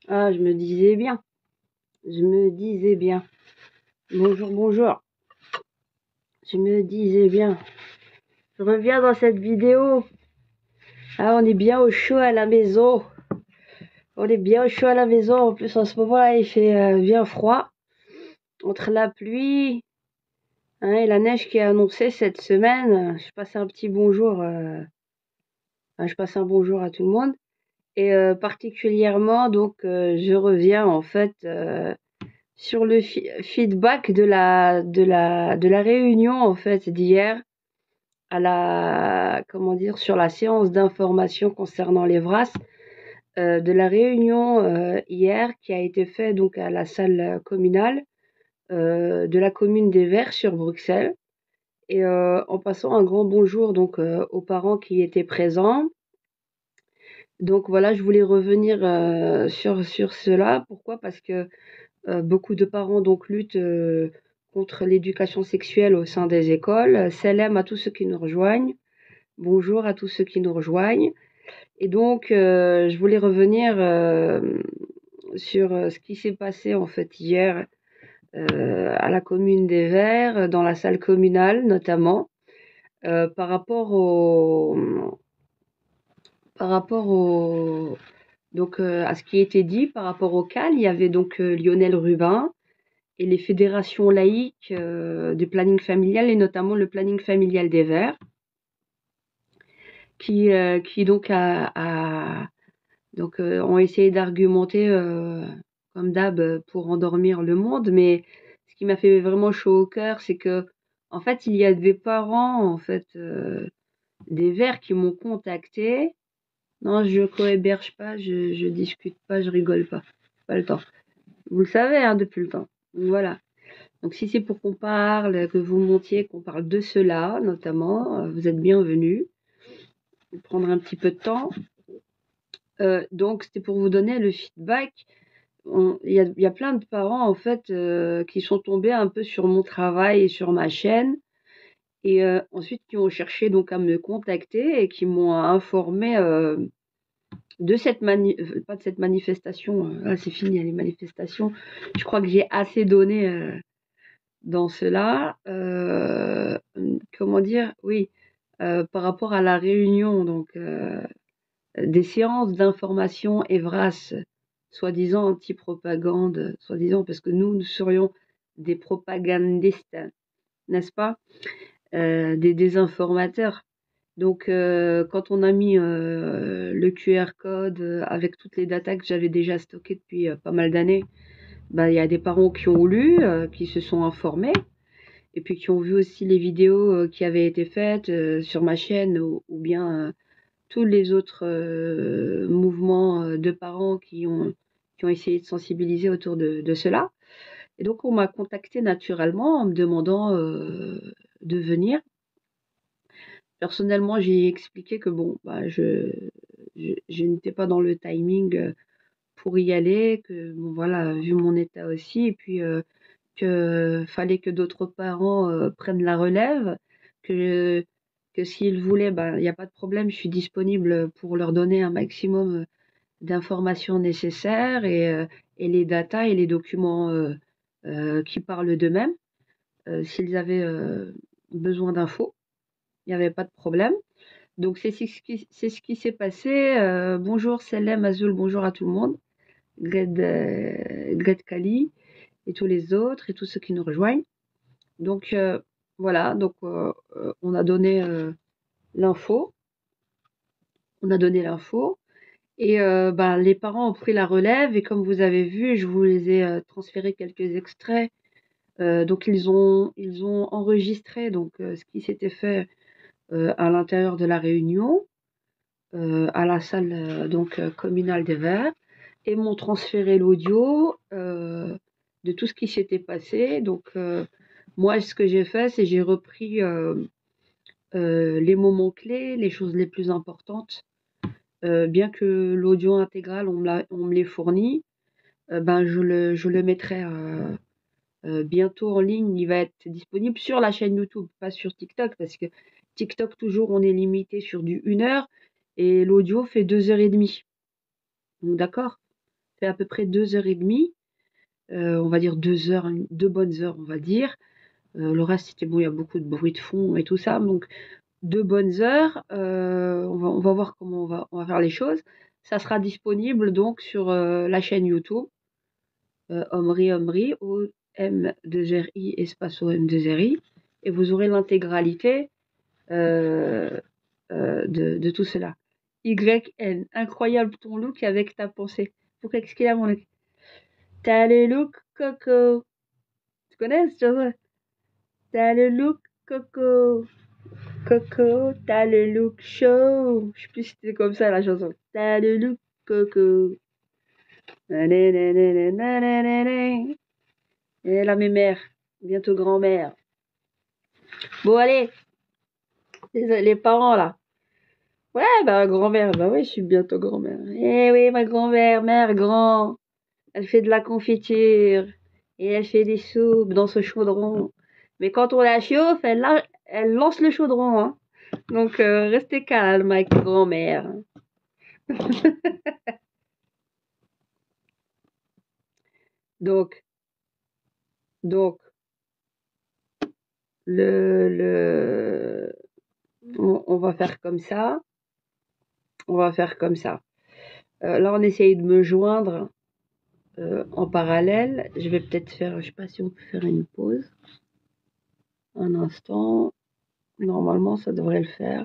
Ah, je me disais bien. Je me disais bien. Bonjour, bonjour. Je me disais bien. Je reviens dans cette vidéo. Ah, on est bien au chaud à la maison. On est bien au chaud à la maison. En plus, en ce moment-là, il fait bien froid. Entre la pluie, hein, et la neige qui est annoncée cette semaine, je passe un petit bonjour. Je passe un bonjour à tout le monde. Et particulièrement, donc, je reviens en fait sur le feedback de la réunion en fait d'hier à la comment dire sur la séance d'information concernant les VRAS de la réunion hier qui a été faite donc à la salle communale de la commune des Verts sur Bruxelles et en passant un grand bonjour donc aux parents qui étaient présents. Donc voilà, je voulais revenir sur cela. Pourquoi? Parce que beaucoup de parents donc luttent contre l'éducation sexuelle au sein des écoles. Salam à tous ceux qui nous rejoignent. Bonjour à tous ceux qui nous rejoignent. Et donc, je voulais revenir sur ce qui s'est passé en fait hier à la commune des Verts, dans la salle communale notamment, par rapport au donc à ce qui était dit par rapport au CAL. Il y avait donc Lionel Rubin et les fédérations laïques du planning familial et notamment le planning familial des Verts qui donc ont essayé d'argumenter comme d'hab pour endormir le monde, mais ce qui m'a fait vraiment chaud au cœur, c'est que en fait il y a des parents en fait des Verts qui m'ont contacté. Non, je cohéberge pas, je discute pas, je rigole pas, pas le temps. Vous le savez hein, depuis le temps. Donc, voilà. Donc si c'est pour qu'on parle, que vous montiez, qu'on parle de cela notamment, vous êtes bienvenus. Je vais prendre un petit peu de temps. Donc c'était pour vous donner le feedback. Il y a plein de parents en fait qui sont tombés un peu sur mon travail et sur ma chaîne et ensuite qui ont cherché donc à me contacter et qui m'ont informé de cette pas de cette manifestation. Là c'est fini les manifestations. Je crois que j'ai assez donné dans cela. Comment dire? Oui, par rapport à la réunion donc des séances d'information EVRAS, soi-disant anti-propagande, soi-disant parce que nous serions des propagandistes, n'est-ce pas? Des désinformateurs. Donc, quand on a mis le QR code avec toutes les datas que j'avais déjà stockées depuis pas mal d'années, bah, il y a des parents qui ont lu, qui se sont informés, et puis qui ont vu aussi les vidéos qui avaient été faites sur ma chaîne ou bien tous les autres mouvements de parents qui ont essayé de sensibiliser autour de cela. Et donc, on m'a contacté naturellement en me demandant de venir. Personnellement, j'ai expliqué que bon, bah, je n'étais pas dans le timing pour y aller, que bon, voilà, vu mon état aussi, et puis que fallait que d'autres parents prennent la relève, que, que s'ils voulaient, ben, il n'y a pas de problème, je suis disponible pour leur donner un maximum d'informations nécessaires et les datas et les documents qui parlent d'eux-mêmes. S'ils avaient besoin d'infos, il n'y avait pas de problème. Donc c'est ce qui s'est passé. Bonjour Selem, Azul, bonjour à tout le monde. Gred Kali et tous les autres et tous ceux qui nous rejoignent. Donc voilà, donc on a donné l'info. On a donné l'info. Et ben, les parents ont pris la relève et comme vous avez vu, je vous les ai transféré quelques extraits. Donc ils ont enregistré donc ce qui s'était fait à l'intérieur de la réunion, à la salle donc communale des Verts, et m'ont transféré l'audio de tout ce qui s'était passé. Donc moi, ce que j'ai fait, c'est j'ai repris les moments clés, les choses les plus importantes. Bien que l'audio intégral, on me l'ait fourni, ben je le mettrai bientôt en ligne. Il va être disponible sur la chaîne YouTube, pas sur TikTok, parce que TikTok, toujours, on est limité sur du 1 heure et l'audio fait 2 heures et demie. Donc, d'accord. fait à peu près 2h30. On va dire 2 heures, 2 bonnes heures, on va dire. Le reste, c'était bon, il y a beaucoup de bruit de fond et tout ça. Donc, 2 bonnes heures. On va voir comment on va faire les choses. Ça sera disponible donc sur la chaîne YouTube Omri Omri, O-M-2-R-I, espace O-M-2-R-I. Et vous aurez l'intégralité de tout cela. YN, incroyable ton look avec ta pensée. Faut qu'est-ce mon look? T'as le look coco. Tu connais cette chanson? T'as le look coco. Coco, t'as le look chaud. Je sais plus si c'était comme ça la chanson. T'as le look coco. Et là mes mères, bientôt grand-mère. Bon allez, les parents là. Ouais, bah grand-mère, bah oui, je suis bientôt grand-mère. Eh oui, ma grand-mère, mère grand. Elle fait de la confiture et elle fait des soupes dans ce chaudron. Mais quand on la chauffe, elle lance le chaudron, hein. Donc restez calme avec grand-mère. Donc, donc on va faire comme ça. On va faire comme ça. Là, on essaye de me joindre en parallèle. Je vais peut-être faire, je sais pas si on peut faire une pause. Un instant. Normalement, ça devrait le faire.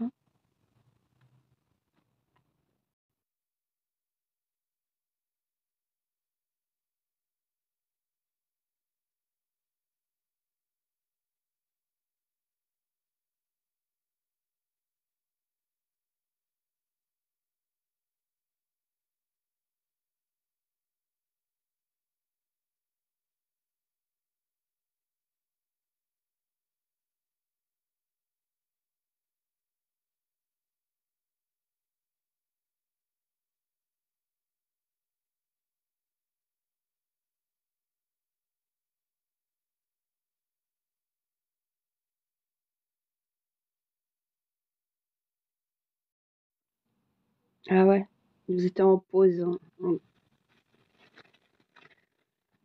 Ah ouais, vous étiez en pause, hein.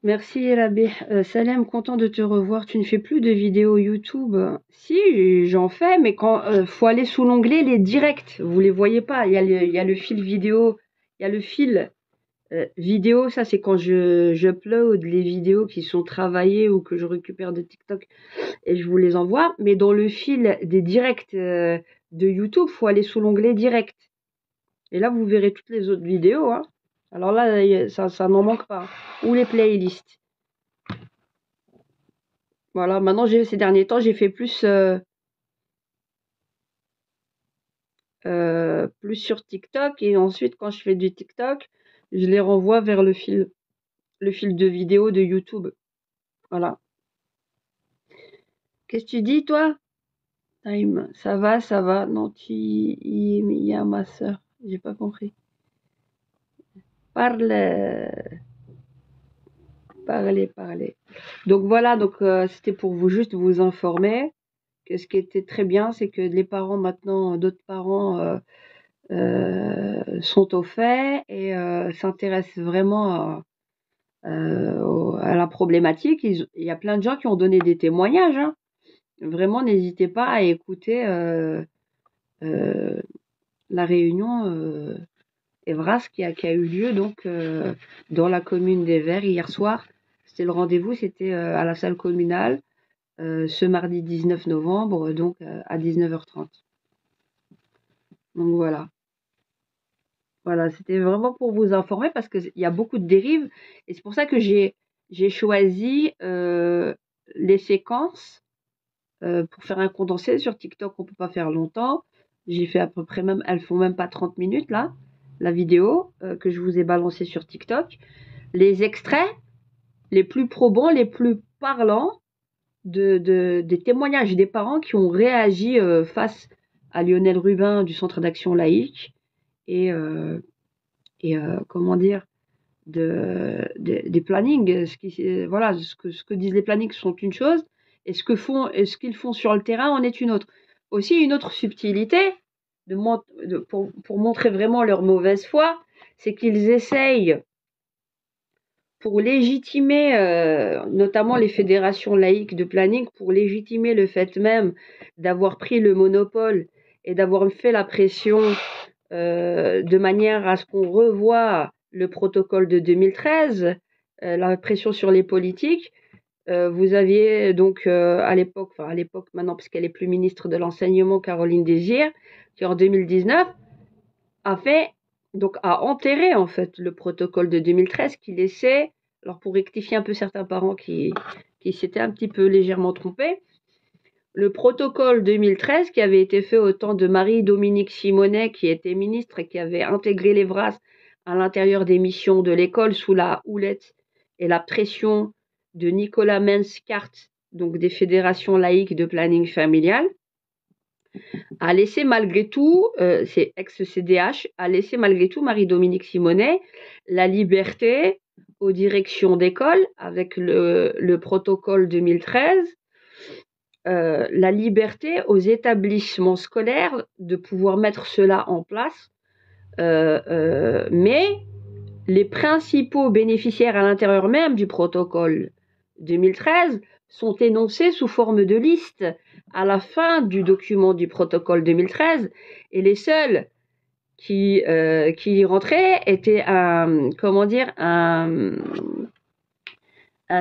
Merci Elabé. Salem, content de te revoir. Tu ne fais plus de vidéos YouTube? Si, j'en fais, mais quand faut aller sous l'onglet les directs. Vous les voyez pas. Il y a le fil vidéo. Il y a le fil vidéo. Ça, c'est quand j'upload les vidéos qui sont travaillées ou que je récupère de TikTok et je vous les envoie. Mais dans le fil des directs de YouTube, faut aller sous l'onglet direct. Et là, vous verrez toutes les autres vidéos, hein. Alors là, ça n'en manque pas. Ou les playlists. Voilà, maintenant, ces derniers temps, j'ai fait plus sur TikTok. Et ensuite, quand je fais du TikTok, je les renvoie vers le fil de vidéo de YouTube. Voilà. Qu'est-ce que tu dis, toi? Time, ça va, ça va. Non, il y a ma soeur. J'ai pas compris. Parle. Parlez. Donc voilà, donc c'était pour juste vous informer que ce qui était très bien, c'est que les parents maintenant, d'autres parents sont au fait et s'intéressent vraiment à la problématique. Il y a plein de gens qui ont donné des témoignages, hein. Vraiment, n'hésitez pas à écouter la réunion Evras qui a eu lieu donc dans la commune des Verts hier soir. C'était le rendez-vous, c'était à la salle communale ce mardi 19 novembre, donc à 19h30. Donc voilà. Voilà, c'était vraiment pour vous informer parce qu'il y a beaucoup de dérives et c'est pour ça que j'ai choisi les séquences pour faire un condensé. Sur TikTok, on peut pas faire longtemps. J'ai fait à peu près même, elles font même pas 30 minutes là, la vidéo que je vous ai balancée sur TikTok. Les extraits les plus probants, les plus parlants des témoignages des parents qui ont réagi face à Lionel Rubin du Centre d'action laïque et comment dire des plannings. Voilà, ce que disent les plannings sont une chose et ce qu'ils font sur le terrain en est une autre. Aussi une autre subtilité pour montrer vraiment leur mauvaise foi, c'est qu'ils essayent pour légitimer, notamment les fédérations laïques de planning, pour légitimer le fait même d'avoir pris le monopole et d'avoir fait la pression de manière à ce qu'on revoie le protocole de 2013, la pression sur les politiques. Vous aviez donc à l'époque maintenant parce qu'elle est plus ministre de l'enseignement, Caroline Désir, qui en 2019 a enterré en fait le protocole de 2013 qui laissait, alors pour rectifier un peu certains parents qui s'étaient un petit peu légèrement trompés, le protocole 2013 qui avait été fait au temps de Marie-Dominique Simonet, qui était ministre et qui avait intégré les VRAS à l'intérieur des missions de l'école sous la houlette et la pression de Nicolas Menskart, donc des fédérations laïques de planning familial, a laissé malgré tout, c'est ex-CDH, a laissé malgré tout Marie-Dominique Simonet la liberté aux directions d'école avec le protocole 2013, la liberté aux établissements scolaires de pouvoir mettre cela en place, mais les principaux bénéficiaires à l'intérieur même du protocole 2013 sont énoncés sous forme de liste à la fin du document du protocole 2013, et les seuls qui rentraient étaient un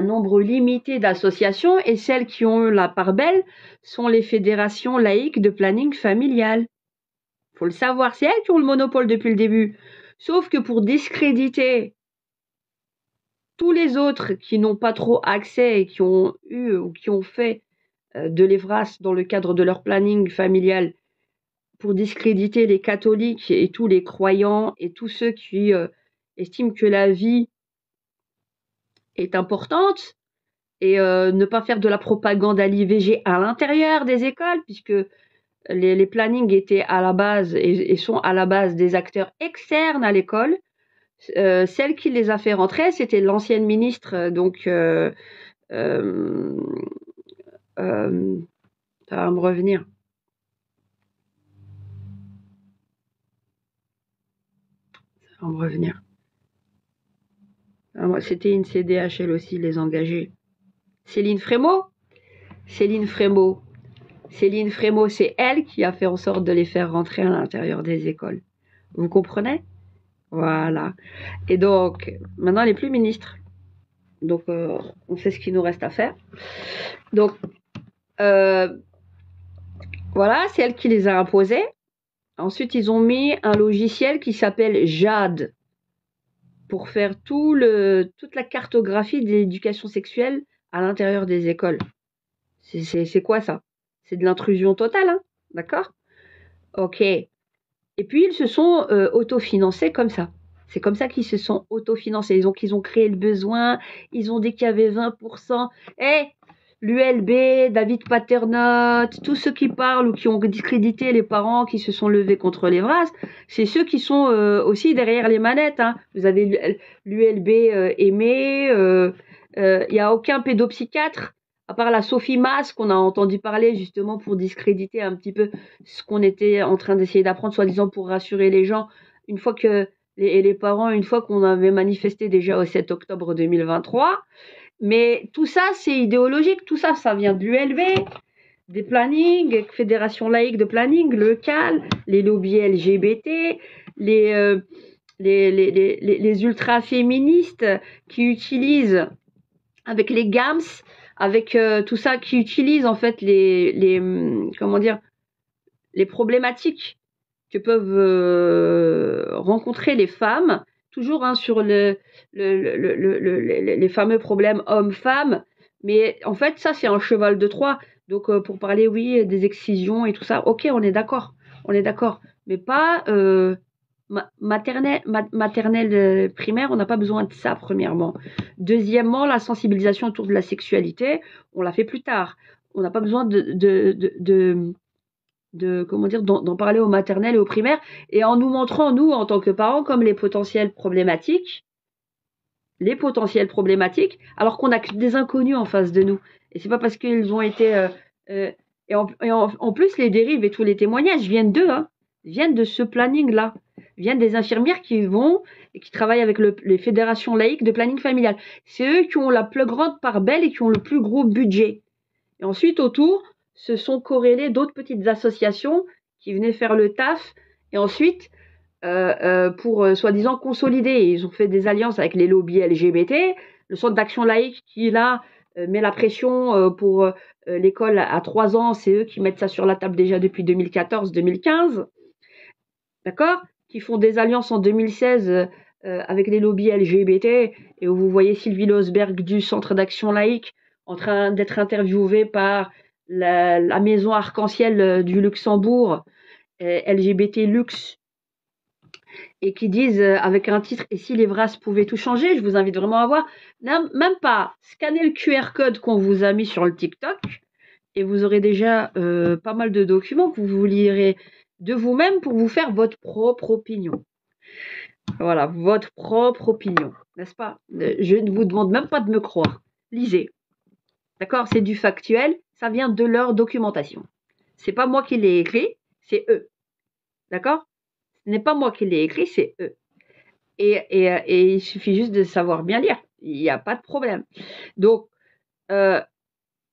nombre limité d'associations, et celles qui ont la part belle sont les fédérations laïques de planning familial. Faut le savoir, c'est elles qui ont le monopole depuis le début. Sauf que pour discréditer tous les autres qui n'ont pas trop accès et qui ont eu ou qui ont fait de l'EVRAS dans le cadre de leur planning familial, pour discréditer les catholiques et tous les croyants et tous ceux qui estiment que la vie est importante, et ne pas faire de la propagande à l'IVG à l'intérieur des écoles, puisque les plannings étaient à la base et sont à la base des acteurs externes à l'école. Celle qui les a fait rentrer, c'était l'ancienne ministre, ça va me revenir. C'était une CDHL aussi, les engagés. Céline Frémaux, c'est elle qui a fait en sorte de les faire rentrer à l'intérieur des écoles. Vous comprenez? Voilà. Et donc, maintenant, elle n'est plus ministre. Donc, on sait ce qu'il nous reste à faire. Donc, voilà, c'est elle qui les a imposés. Ensuite, ils ont mis un logiciel qui s'appelle JAD pour faire toute la cartographie de l'éducation sexuelle à l'intérieur des écoles. C'est quoi ça? C'est de l'intrusion totale, hein? D'accord? Ok. Et puis, ils se sont autofinancés comme ça. C'est comme ça qu'ils se sont autofinancés. Ils ont créé le besoin. Ils ont dit qu'il y avait 20%. L'ULB, David Paternotte, tous ceux qui parlent ou qui ont discrédité les parents qui se sont levés contre les VRAS, c'est ceux qui sont aussi derrière les manettes, hein. Vous avez l'ULB Aimé, il n'y a aucun pédopsychiatre, à part la Sophie Masse qu'on a entendu parler justement pour discréditer un petit peu ce qu'on était en train d'essayer d'apprendre, soi-disant pour rassurer les gens, une fois que les parents, une fois qu'on avait manifesté déjà au 7 octobre 2023. Mais tout ça, c'est idéologique. Tout ça, ça vient de l'ULB, des plannings, fédération laïque de planning, le CAL, les lobbies LGBT, les ultra-féministes qui utilisent, avec les GAMS, avec tout ça, qui utilisent en fait les problématiques que peuvent rencontrer les femmes, toujours sur les fameux problèmes hommes-femmes, mais en fait ça c'est un cheval de Troie. Donc pour parler oui des excisions et tout ça, ok, on est d'accord, mais pas maternelle primaire, on n'a pas besoin de ça premièrement. Deuxièmement, la sensibilisation autour de la sexualité, on la fait plus tard. On n'a pas besoin d'en parler au maternel et au primaire, et en nous montrant, nous, en tant que parents, comme les potentiels problématiques, alors qu'on a que des inconnus en face de nous. Et c'est pas parce qu'ils ont été... en plus, les dérives et tous les témoignages viennent d'eux, hein, viennent de ce planning-là. viennent des infirmières qui vont et qui travaillent avec les fédérations laïques de planning familial. C'est eux qui ont la plus grande part belle et qui ont le plus gros budget. Et ensuite, autour, se sont corrélées d'autres petites associations qui venaient faire le taf. Et ensuite, pour soi-disant consolider, ils ont fait des alliances avec les lobbies LGBT, le Centre d'action laïque qui, là, met la pression pour l'école à 3 ans. C'est eux qui mettent ça sur la table déjà depuis 2014-2015. D'accord? Qui font des alliances en 2016 avec les lobbies LGBT, et où vous voyez Sylvie Losberg du Centre d'action laïque en train d'être interviewée par la maison arc-en-ciel du Luxembourg, LGBT Lux, et qui disent avec un titre « Et si les Vras pouvaient tout changer ?» Je vous invite vraiment à voir. Même pas, scannez le QR code qu'on vous a mis sur le TikTok, et vous aurez déjà pas mal de documents que vous lirez de vous-même pour vous faire votre propre opinion. Voilà, votre propre opinion, n'est-ce pas? Je ne vous demande même pas de me croire. Lisez. D'accord? C'est du factuel, ça vient de leur documentation. C'est pas moi qui l'ai écrit, c'est eux. D'accord? Ce n'est pas moi qui l'ai écrit, c'est eux. Et il suffit juste de savoir bien lire. Il n'y a pas de problème. Donc,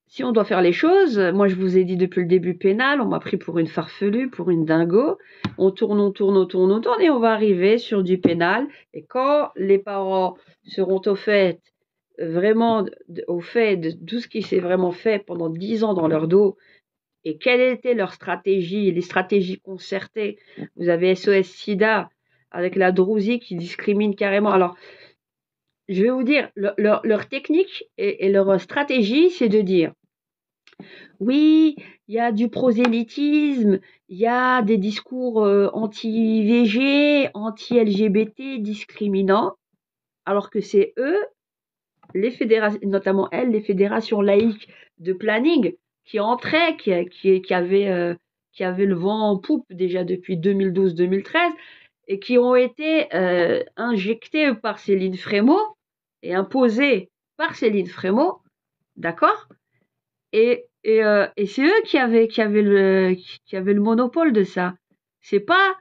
si on doit faire les choses, moi je vous ai dit depuis le début pénal, on m'a pris pour une farfelue, pour une dingo. On tourne, et on va arriver sur du pénal. Et quand les parents seront vraiment au fait de tout ce qui s'est vraiment fait pendant 10 ans dans leur dos, et quelle était leur stratégie, les stratégies concertées. Vous avez SOS SIDA avec la Drousie qui discrimine carrément. Alors, je vais vous dire, leur technique et leur stratégie, c'est de dire oui, il y a du prosélytisme, il y a des discours anti-IVG, anti-LGBT, discriminants, alors que c'est eux, les fédérations, notamment elles, les fédérations laïques de planning, qui entraient, qui avaient le vent en poupe déjà depuis 2012-2013, et qui ont été injectées par Céline Frémaux et imposées par Céline Frémaux, d'accord? Et c'est eux qui avaient le monopole de ça. C'est pas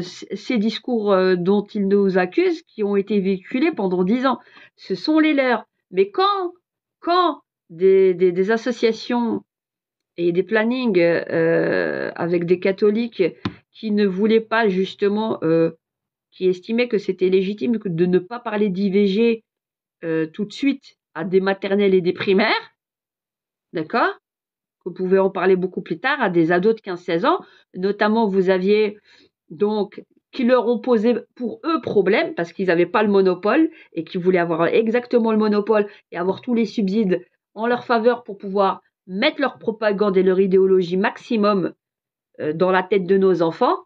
ces discours dont ils nous accusent qui ont été véhiculés pendant 10 ans. Ce sont les leurs. Mais quand des associations et des plannings avec des catholiques qui ne voulaient pas justement, qui estimaient que c'était légitime de ne pas parler d'IVG tout de suite à des maternelles et des primaires, d'accord? Vous pouvez en parler beaucoup plus tard à des ados de 15-16 ans. Notamment, vous aviez donc qui leur ont posé pour eux problème parce qu'ils n'avaient pas le monopole et qui voulaient avoir exactement le monopole et avoir tous les subsides en leur faveur pour pouvoir mettre leur propagande et leur idéologie maximum dans la tête de nos enfants.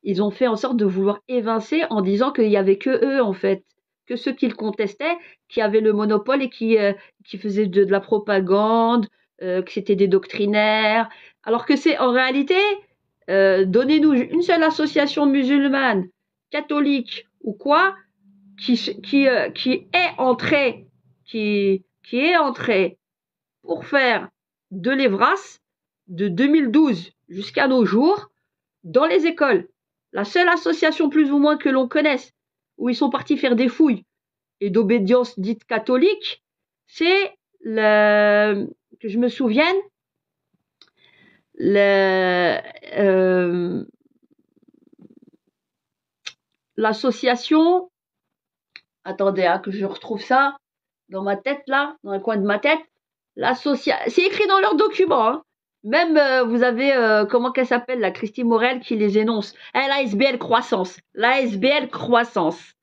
Ils ont fait en sorte de vouloir évincer en disant qu'il n'y avait que eux, en fait, que ceux qu'ils contestaient, qui avaient le monopole et qui faisaient de la propagande, que c'était des doctrinaires, alors que c'est en réalité, donnez-nous une seule association musulmane, catholique ou quoi, qui est entrée pour faire de l'Evras de 2012 jusqu'à nos jours dans les écoles. La seule association plus ou moins que l'on connaisse où ils sont partis faire des fouilles et d'obédience dite catholique, c'est que je me souvienne, l'association, attendez que je retrouve ça dans ma tête là, dans un coin de ma tête, c'est écrit dans leurs documents, hein. Même vous avez, comment qu'elle s'appelle, la Christine Morel qui les énonce. L'ASBL Croissance. L'ASBL Croissance.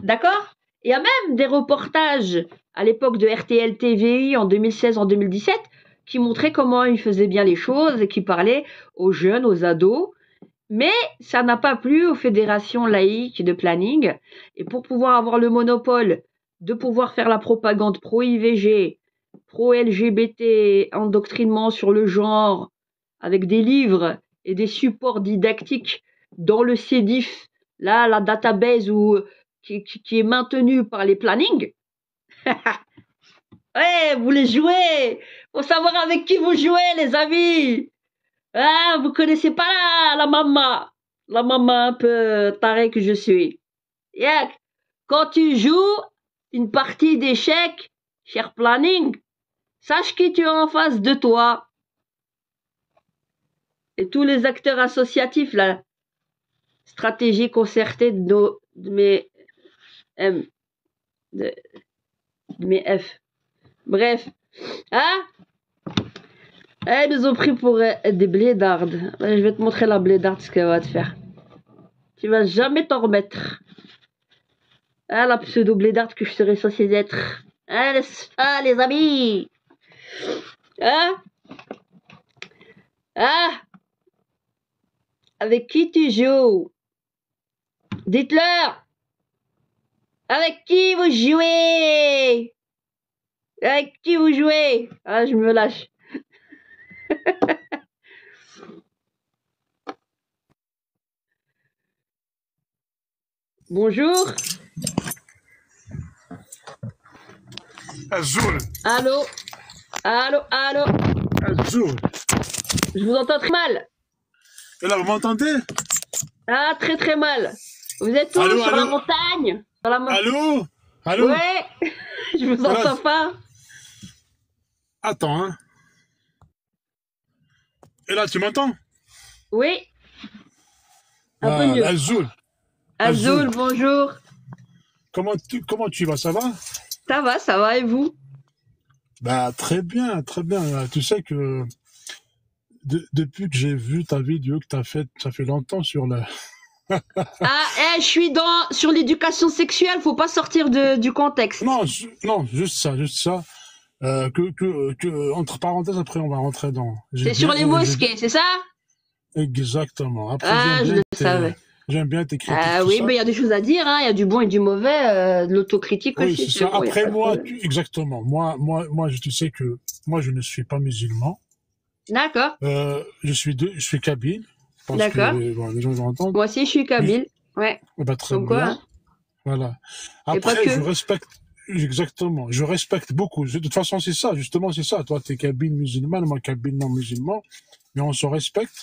D'accord? Il y a même des reportages à l'époque de RTL TVI en 2016, en 2017, qui montraient comment ils faisaient bien les choses et qui parlaient aux jeunes, aux ados. Mais ça n'a pas plu aux fédérations laïques de planning. Et pour pouvoir avoir le monopole de pouvoir faire la propagande pro-IVG, pro-LGBT, endoctrinement sur le genre, avec des livres et des supports didactiques dans le CEDIF, là, la database qui est maintenue par les plannings. Ouais, vous les jouez. Faut savoir avec qui vous jouez, les amis. Ah, vous connaissez pas la maman. La maman un peu tarée que je suis. Yak, quand tu joues une partie d'échecs, cher planning, sache qui tu as en face de toi. Et tous les acteurs associatifs, là, stratégie concertée de mes M, de mes F. Bref. Hein? Ils nous ont pris pour des blédardes. Je vais te montrer la blédarde, ce qu'elle va te faire. Tu vas jamais t'en remettre. Ah, la pseudo-blédarde que je serais censé être. Les amis. Hein? Ah, avec qui tu joues? Dites-leur. Avec qui vous jouez? Avec qui vous jouez? Ah, je me lâche. Bonjour. Azul. Allô? Allô? Allô? Azul. Je vous entends très mal. Et là, vous m'entendez? Ah, très très mal. Vous êtes où? Allô, sur allô? la montagne? Sur la Allô? Allô? Ouais. Je vous entends pas. Attends, hein. Et là, tu m'entends? Oui. Un peu mieux. Azul. Azul, bonjour. Comment tu vas? Ça va? Ça va, et vous? Bah, très bien, très bien. Tu sais que depuis que j'ai vu ta vidéo que tu as faite, ça fait longtemps sur le... Je suis sur l'éducation sexuelle, faut pas sortir du contexte. Non, juste ça. Entre parenthèses, après, on va rentrer dans... C'est sur les mosquées, c'est ça? Exactement. Après, je le savais. J'aime bien tes critiques. Oui, mais il y a des choses à dire, hein. Il y a du bon et du mauvais, de l'autocritique oui, aussi. C'est ça. Après, exactement. Moi, tu sais que moi, je ne suis pas musulman. D'accord. Je suis kabyle. D'accord. Les gens vont entendre. Moi aussi, je suis kabyle. Ouais. Bah, très bien. Quoi, voilà. Après, je respecte. Exactement. Je respecte beaucoup. De toute façon, c'est ça. Justement, c'est ça. Toi, t'es kabyle musulman, moi, kabyle non musulman. Mais on se respecte.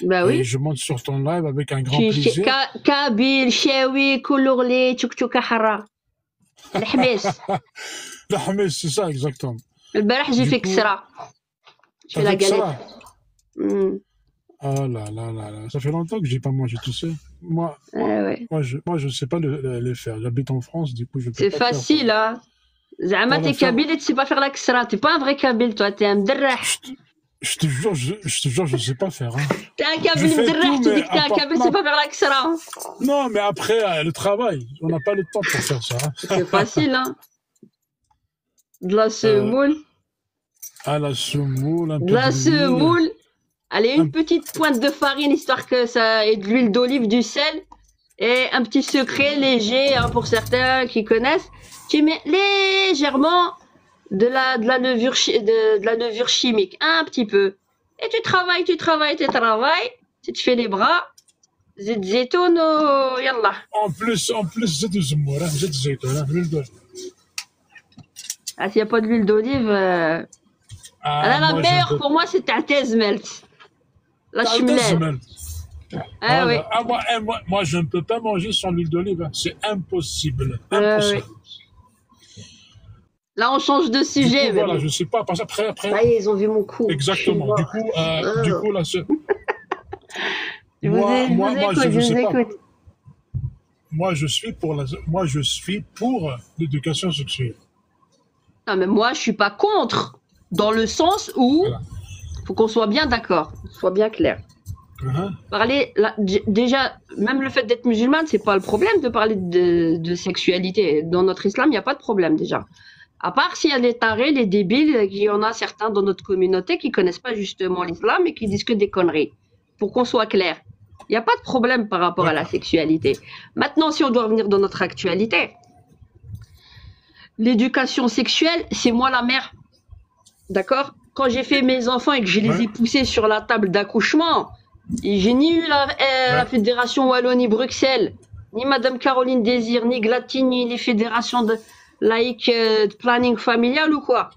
Bah oui. Et je monte sur ton live avec un grand plaisir. Kabyle, Chewi, Koulourli, Tchouk-Tchouk-Ahara. L'Hmes. L'Hmes, c'est ça, exactement. Le barah, j'ai fait Ksra. Je fais la galette. Ah là. Ça fait longtemps que j'ai pas mangé, tu sais. Moi, je sais pas les faire. J'habite en France, du coup, je peux pas. C'est facile, hein. Zama, t'es kabyle et tu sais pas faire la Ksra. T'es pas un vrai kabyle, toi. T'es un mderrah. Je te jure, je sais pas faire. Hein. T'es un kabyle mderrah, tu dis que t'es un kabyle, tu sais pas faire la Ksra. Non, mais après, le travail, on n'a pas le temps pour faire ça. Hein. C'est facile, hein. De la semoule. La semoule, un peu de la semoule. Allez, une petite pointe de farine, histoire que ça ait de l'huile d'olive, du sel. Et un petit secret léger, hein, pour certains qui connaissent. Tu mets légèrement de la levure chimique, un petit peu. Et tu travailles. Tu te fais les bras. Zit zitoun, yallah. En plus, zit de semoule, zit zitoun, l'huile d'olive. Ah, s'il n'y a pas de l'huile d'olive, la meilleure pour moi, c'est ta tezmelt. La chimelle. Ah oui. Moi, je ne peux pas manger sans l'huile d'olive. C'est impossible. Impossible. Là, on change de sujet. Coup, voilà, je sais pas. Parce après. Ah, ils ont vu mon coup. Exactement. Du coup, là, c'est. Moi, je suis pour l'éducation sexuelle. Non, mais moi, je suis pas contre. Dans le sens où, faut qu'on soit bien d'accord, soit bien clair. Parler, déjà, même le fait d'être musulmane, c'est pas le problème de parler de sexualité. Dans notre islam, il n'y a pas de problème déjà. À part s'il y a des tarés, les débiles, il y en a certains dans notre communauté qui connaissent pas justement l'islam et qui disent que des conneries. Pour qu'on soit clair, il n'y a pas de problème par rapport à la sexualité. Maintenant, si on doit revenir dans notre actualité, l'éducation sexuelle, c'est moi la mère. D'accord? Quand j'ai fait mes enfants et que je les ai poussés sur la table d'accouchement, j'ai ni eu la Fédération Wallonie-Bruxelles, ni Madame Caroline Désir, ni Glatine, ni les fédérations laïques de planning familial ou quoi.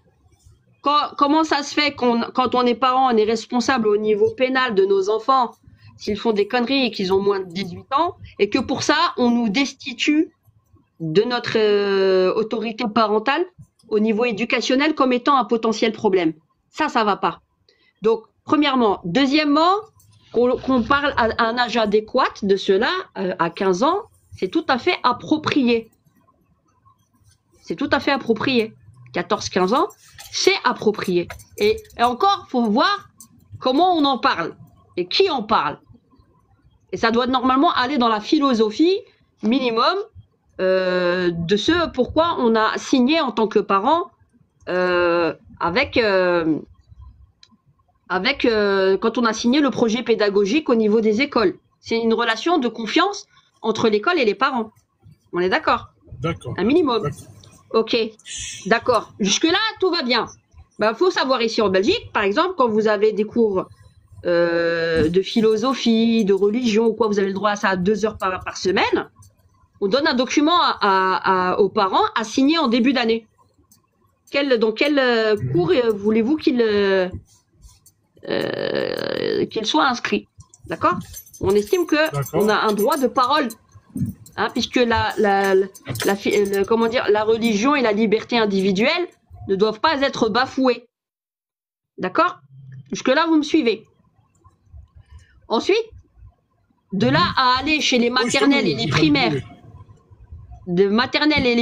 Comment ça se fait quand on est parent, on est responsable au niveau pénal de nos enfants s'ils font des conneries et qu'ils ont moins de 18 ans, et que pour ça, on nous destitue de notre autorité parentale au niveau éducationnel comme étant un potentiel problème. Ça va pas. Donc, premièrement. Deuxièmement, qu'on parle à un âge adéquat de cela, à 15 ans, c'est tout à fait approprié. C'est tout à fait approprié. 14-15 ans, c'est approprié. Et encore, faut voir comment on en parle et qui en parle. Et ça doit normalement aller dans la philosophie minimum de ce pourquoi on a signé en tant que parent quand on a signé le projet pédagogique au niveau des écoles. C'est une relation de confiance entre l'école et les parents. On est d'accord? D'accord. Un minimum. Ok, d'accord. Jusque-là, tout va bien. Faut savoir ici en Belgique, par exemple, quand vous avez des cours de philosophie, de religion ou quoi, vous avez le droit à ça à 2 heures par semaine. On donne un document aux parents à signer en début d'année. Dans quel cours voulez-vous qu'il soit inscrit? D'accord? On estime que on a un droit de parole, puisque la religion et la liberté individuelle ne doivent pas être bafouées. D'accord? Jusque-là, vous me suivez. Ensuite, de là à aller chez les maternelles et les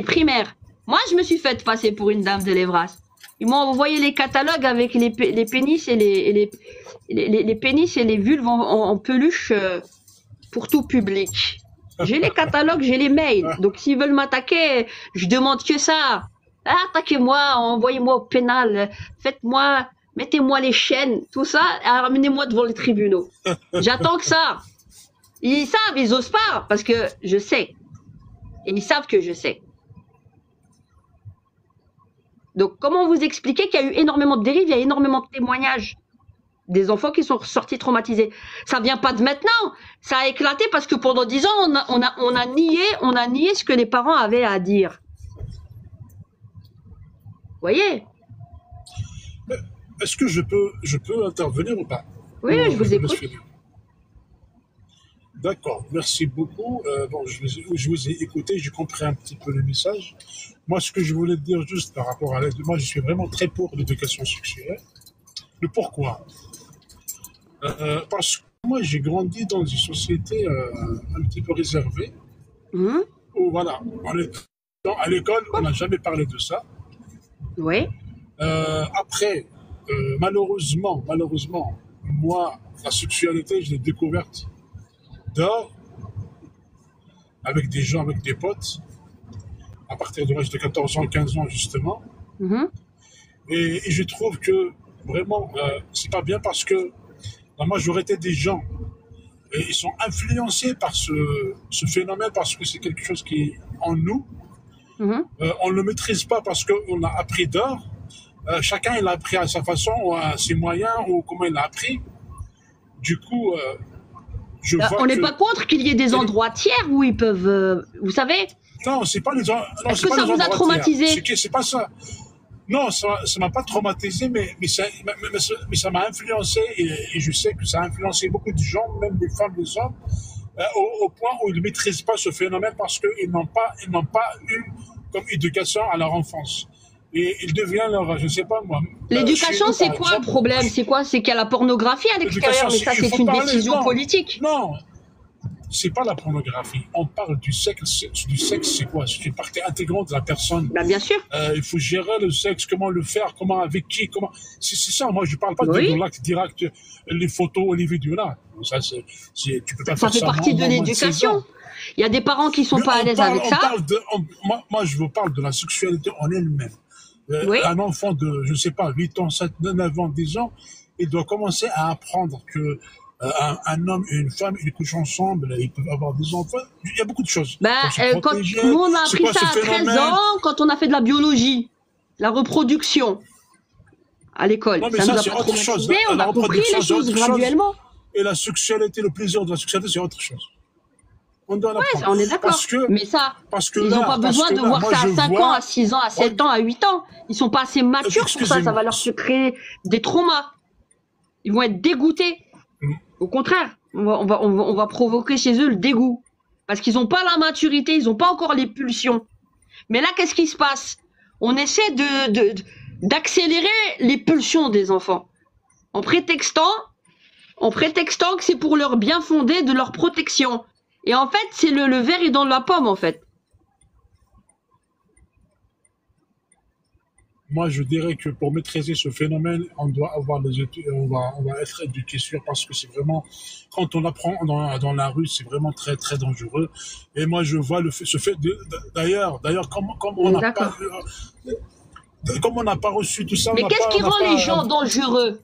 primaires, moi, je me suis fait passer pour une dame de l'Evras. Ils m'ont envoyé les catalogues avec les pénis et les pénis et les vulves en peluche pour tout public. J'ai les catalogues, j'ai les mails. Donc, s'ils veulent m'attaquer, je demande que ça. Attaquez-moi, envoyez-moi au pénal, mettez-moi les chaînes, tout ça, ramenez-moi devant les tribunaux. J'attends que ça. Ils savent, ils osent pas, parce que je sais. Et ils savent que je sais. Donc, comment vous expliquer qu'il y a eu énormément de dérives, il y a énormément de témoignages des enfants qui sont sortis traumatisés. Ça vient pas de maintenant. Ça a éclaté parce que pendant 10 ans, on a nié ce que les parents avaient à dire. Vous voyez? Est-ce que je peux intervenir ou pas? Oui, je vous écoute. D'accord, merci beaucoup. Je vous ai écouté, j'ai compris un petit peu le message. Moi, ce que je voulais dire juste par rapport à l'aide, moi, je suis vraiment très pour l'éducation sexuelle. Le pourquoi? Parce que moi, j'ai grandi dans une société un petit peu réservée. Où, voilà, à l'école, on n'a jamais parlé de ça. Oui. Après, malheureusement, moi, la sexualité, je l'ai découverte dehors, avec des gens, avec des potes, à partir de l'âge de 14 ans, 15 ans, justement. Et je trouve que, vraiment, c'est pas bien parce que la majorité des gens, ils sont influencés par ce phénomène parce que c'est quelque chose qui est en nous. On ne le maîtrise pas parce qu'on a appris dehors. Chacun, il a appris à sa façon, ou à ses moyens, ou comment il a appris. Du coup, on n'est pas contre qu'il y ait des endroits tiers où ils peuvent... vous savez? Non, c'est pas les endroits... Est-ce que ça vous a traumatisé? C'est pas ça. Non, ça m'a pas traumatisé, mais ça m'a influencé, et je sais que ça a influencé beaucoup de gens, même des femmes, des hommes, au point où ils ne maîtrisent pas ce phénomène parce qu'ils n'ont pas eu comme éducation à leur enfance. Et ils deviennent leur, je sais pas moi. L'éducation, c'est quoi le problème? C'est quoi? C'est qu'il y a la pornographie à l'extérieur, mais ça, c'est une décision politique. Non, c'est pas la pornographie. On parle du sexe. Du sexe, c'est quoi? C'est une partie intégrante de la personne. Bien sûr. Il faut gérer le sexe, comment le faire, comment, avec qui, comment. C'est ça. Moi, je parle pas de l'acte direct, les photos, les vidéos là. Tu peux pas faire ça. Ça fait partie de l'éducation. Il y a des parents qui sont pas à l'aise avec ça. Moi, je vous parle de la sexualité en elle-même. Un enfant de, je sais pas, 8 ans, 7, 9 ans, 10 ans, il doit commencer à apprendre que un homme et une femme, ils couchent ensemble, ils peuvent avoir des enfants. Il y a beaucoup de choses. Quand nous, on a appris ça à 13 ans, quand on a fait de la biologie, la reproduction à l'école. Non, mais ça c'est autre chose. On a compris les choses graduellement. Et la sexualité, le plaisir de la sexualité, c'est autre chose. On doit l'apprendre. On est d'accord. Mais ça, ils n'ont pas besoin de voir ça à 5 ans, à 6 ans, à 7 ans, à 8 ans. Ils sont pas assez matures pour ça. Ça va leur créer des traumas. Ils vont être dégoûtés. Au contraire, on va provoquer chez eux le dégoût. Parce qu'ils n'ont pas la maturité, ils n'ont pas encore les pulsions. Mais là, qu'est-ce qui se passe? On essaie d'accélérer les pulsions des enfants. En prétextant que c'est pour leur bien fondé, de leur protection. Et en fait, c'est le verre est dans la pomme, en fait. Moi, je dirais que pour maîtriser ce phénomène, on doit avoir on va être éduqué sur, parce que c'est vraiment, quand on apprend dans la rue, c'est vraiment très, très dangereux. Et moi, je vois ce fait d'ailleurs, comme on n'a pas reçu tout ça, mais qu'est-ce qui rend les gens dangereux?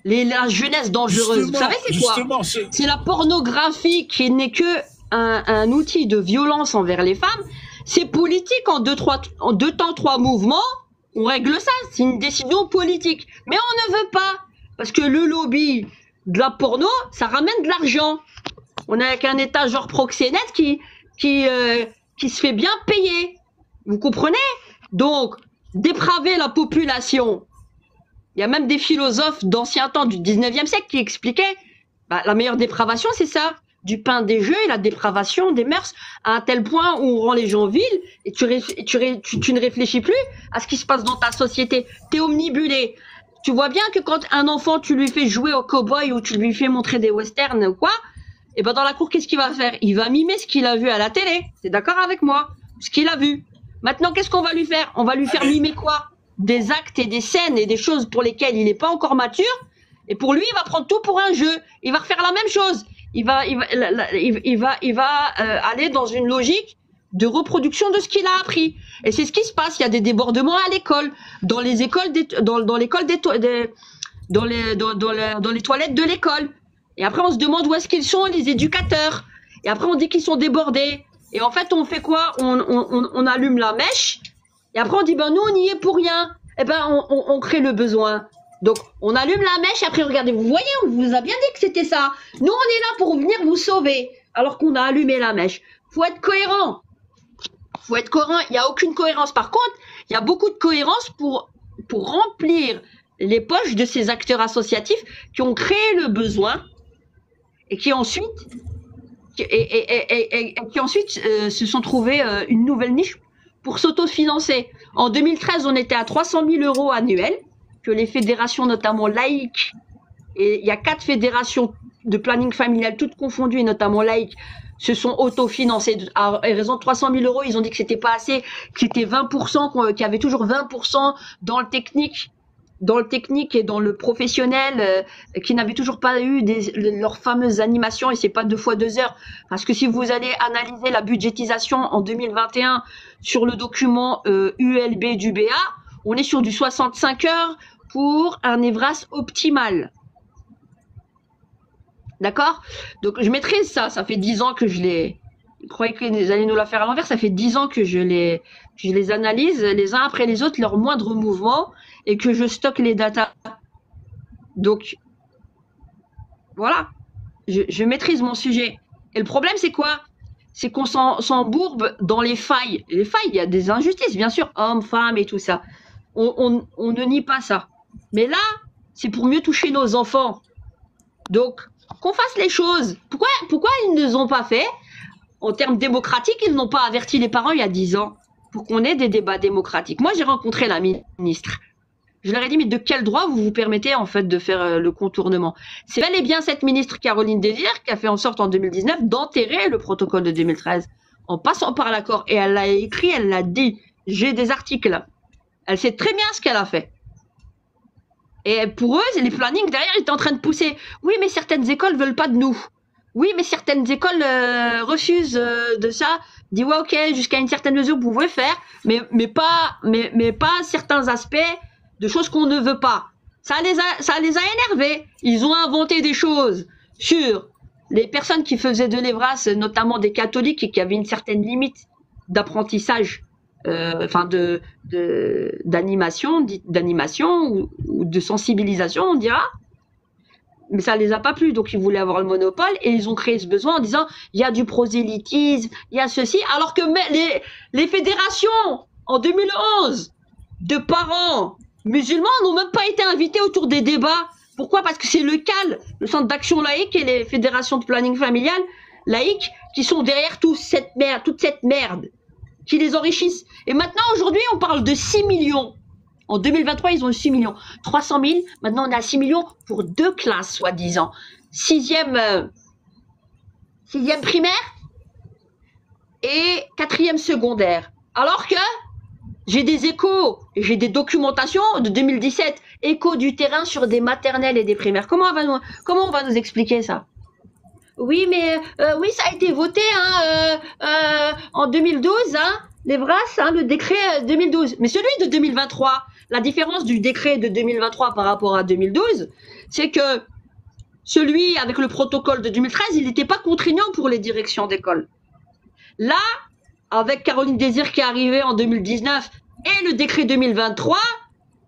La jeunesse dangereuse. Vous savez, c'est quoi? C'est la pornographie qui n'est que un outil de violence envers les femmes. C'est politique en deux temps, trois mouvements. On règle ça, c'est une décision politique. Mais on ne veut pas, parce que le lobby de la porno, ça ramène de l'argent. On est avec un état genre proxénète qui se fait bien payer. Vous comprenez? Donc, dépraver la population. Il y a même des philosophes d'ancien temps, du 19e siècle, qui expliquaient la meilleure dépravation, c'est ça. Du pain des jeux et la dépravation des mœurs, à un tel point où on rend les gens vils et tu ne réfléchis plus à ce qui se passe dans ta société. Tu es omnibulé. Tu vois bien que quand un enfant, tu lui fais jouer au cow-boy ou tu lui fais montrer des westerns ou quoi, et ben dans la cour, qu'est-ce qu'il va faire? Il va mimer ce qu'il a vu à la télé. T'es d'accord avec moi? Ce qu'il a vu. Maintenant, qu'est-ce qu'on va lui faire? On va lui faire mimer quoi? Des actes et des scènes et des choses pour lesquelles il n'est pas encore mature. Et pour lui, il va prendre tout pour un jeu. Il va refaire la même chose. Il va aller dans une logique de reproduction de ce qu'il a appris. Et c'est ce qui se passe. Il y a des débordements à l'école, dans les écoles, dans les toilettes de l'école. Et après, on se demande où est-ce qu'ils sont, les éducateurs. Et après, on dit qu'ils sont débordés. Et en fait, on fait quoi? On allume la mèche. Et après, on dit, ben nous, on n'y est pour rien. Et ben, on crée le besoin. Donc, on allume la mèche, après, regardez, vous voyez, on vous a bien dit que c'était ça. Nous, on est là pour venir vous sauver, alors qu'on a allumé la mèche. Faut être cohérent. Faut être cohérent. Il n'y a aucune cohérence. Par contre, il y a beaucoup de cohérence pour remplir les poches de ces acteurs associatifs qui ont créé le besoin et qui ensuite, se sont trouvés une nouvelle niche pour s'autofinancer. En 2013, on était à 300 000 € annuels, que les fédérations, notamment laïques, et il y a 4 fédérations de planning familial, toutes confondues, et notamment laïques, se sont autofinancées. À raison de 300 000 €, ils ont dit que c'était pas assez, que c'était 20%, qu'il y avait toujours 20% dans le technique et dans le professionnel, qui n'avaient toujours pas eu leurs fameuses animations, et c'est pas 2 fois 2 heures. Parce que si vous allez analyser la budgétisation en 2021 sur le document ULB du BA, on est sur du 65 heures pour un EVRAS optimal. D'accord? Donc, je maîtrise ça. Ça fait 10 ans que je les... Vous croyez que les allaient nous la faire à l'envers? Ça fait 10 ans que je les analyse les uns après les autres, leurs moindres mouvements, et que je stocke les datas. Donc, voilà. Je maîtrise mon sujet. Et le problème, c'est quoi? C'est qu'on s'embourbe dans les failles. Et les failles, il y a des injustices, bien sûr, hommes, femmes et tout ça. On ne nie pas ça. Mais là, c'est pour mieux toucher nos enfants. Donc, qu'on fasse les choses. Pourquoi ils ne les ont pas fait? En termes démocratiques, ils n'ont pas averti les parents il y a 10 ans pour qu'on ait des débats démocratiques. Moi, j'ai rencontré la ministre. Je leur ai dit, mais de quel droit vous vous permettez en fait de faire le contournement? C'est bel et bien cette ministre Caroline Désir qui a fait en sorte en 2019 d'enterrer le protocole de 2013 en passant par l'accord. Et elle l'a écrit, elle l'a dit. J'ai des articles. Elle sait très bien ce qu'elle a fait. Et pour eux, les plannings derrière étaient en train de pousser. Oui, mais certaines écoles veulent pas de nous. Oui, mais certaines écoles refusent de ça. Dis ouais, ok, jusqu'à une certaine mesure, vous pouvez faire, mais pas certains aspects de choses qu'on ne veut pas. Ça les a énervés. Ils ont inventé des choses sur les personnes qui faisaient de l'EVRAS, notamment des catholiques, et qui avaient une certaine limite d'apprentissage, d'animation ou de sensibilisation, on dira. Mais ça les a pas plu, donc ils voulaient avoir le monopole et ils ont créé ce besoin en disant il y a du prosélytisme, il y a ceci, alors que les fédérations en 2011 de parents musulmans n'ont même pas été invités autour des débats Pourquoi? Parce que c'est le CAL, le Centre d'Action Laïque et les fédérations de planning familial laïque qui sont derrière toute cette merde, qui les enrichissent. Et maintenant, aujourd'hui, on parle de 6 millions. En 2023, ils ont eu 6 millions. 300 000, maintenant on est à 6 millions pour 2 classes, soi-disant. Sixième primaire et 4e secondaire. Alors que j'ai des échos, j'ai des documentations de 2017, échos du terrain sur des maternelles et des primaires. Comment on va nous expliquer ça? Oui, mais oui, ça a été voté en 2012, les VRAS, le décret 2012. Mais celui de 2023, la différence du décret de 2023 par rapport à 2012, c'est que celui avec le protocole de 2013, il n'était pas contraignant pour les directions d'école. Là, avec Caroline Désir qui est arrivée en 2019 et le décret 2023,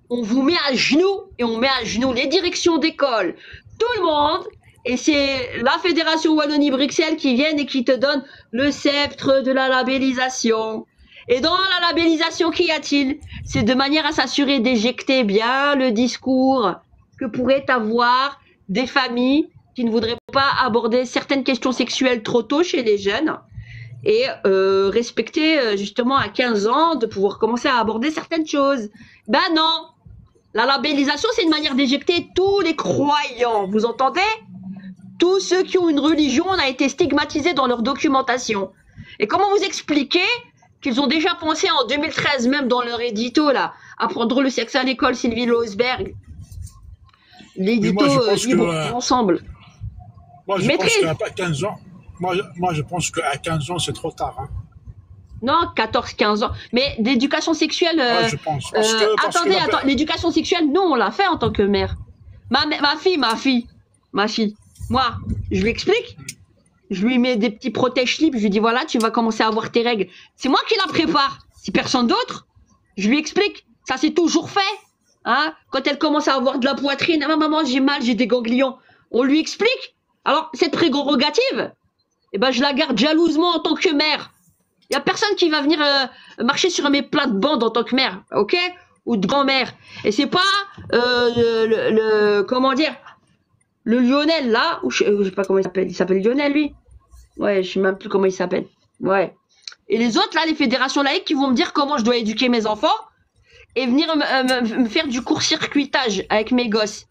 on vous met à genoux et on met à genoux les directions d'école, tout le monde. Et c'est la Fédération Wallonie-Bruxelles qui vient et qui te donne le sceptre de la labellisation. Et dans la labellisation, qu'y a-t-il? C'est de manière à s'assurer d'éjecter bien le discours que pourraient avoir des familles qui ne voudraient pas aborder certaines questions sexuelles trop tôt chez les jeunes et respecter justement à 15 ans de pouvoir commencer à aborder certaines choses. Ben non, la labellisation, c'est une manière d'éjecter tous les croyants, vous entendez? Tous ceux qui ont une religion ont été stigmatisés dans leur documentation. Et comment vous expliquer qu'ils ont déjà pensé en 2013, même dans leur édito, là, apprendre le sexe à l'école, Sylvie Losberg, l'édito libre ensemble. Moi, je pense qu'à 15 ans, moi, je pense qu'à 15 ans, c'est trop tard. Hein. Non, 14-15 ans. Mais l'éducation sexuelle... je pense. Attendez, l'éducation sexuelle, nous, on l'a fait en tant que mère. Ma fille. Moi, je lui explique. Je lui mets des petits protège-slips. Je lui dis, voilà, tu vas commencer à avoir tes règles. C'est moi qui la prépare. C'est personne d'autre. Je lui explique. Ça, c'est toujours fait. Hein? Quand elle commence à avoir de la poitrine, ah, maman, j'ai mal, j'ai des ganglions. On lui explique. Alors, cette prérogative, eh ben, je la garde jalousement en tant que mère. Il n'y a personne qui va venir marcher sur mes plates-bandes en tant que mère, ok? Ou de grand-mère. Et c'est pas comment dire, le Lionel là, ou je sais pas comment il s'appelle Lionel lui. Ouais, je sais même plus comment il s'appelle. Ouais. Et les autres là, les fédérations laïques qui vont me dire comment je dois éduquer mes enfants et venir me faire du court-circuitage avec mes gosses.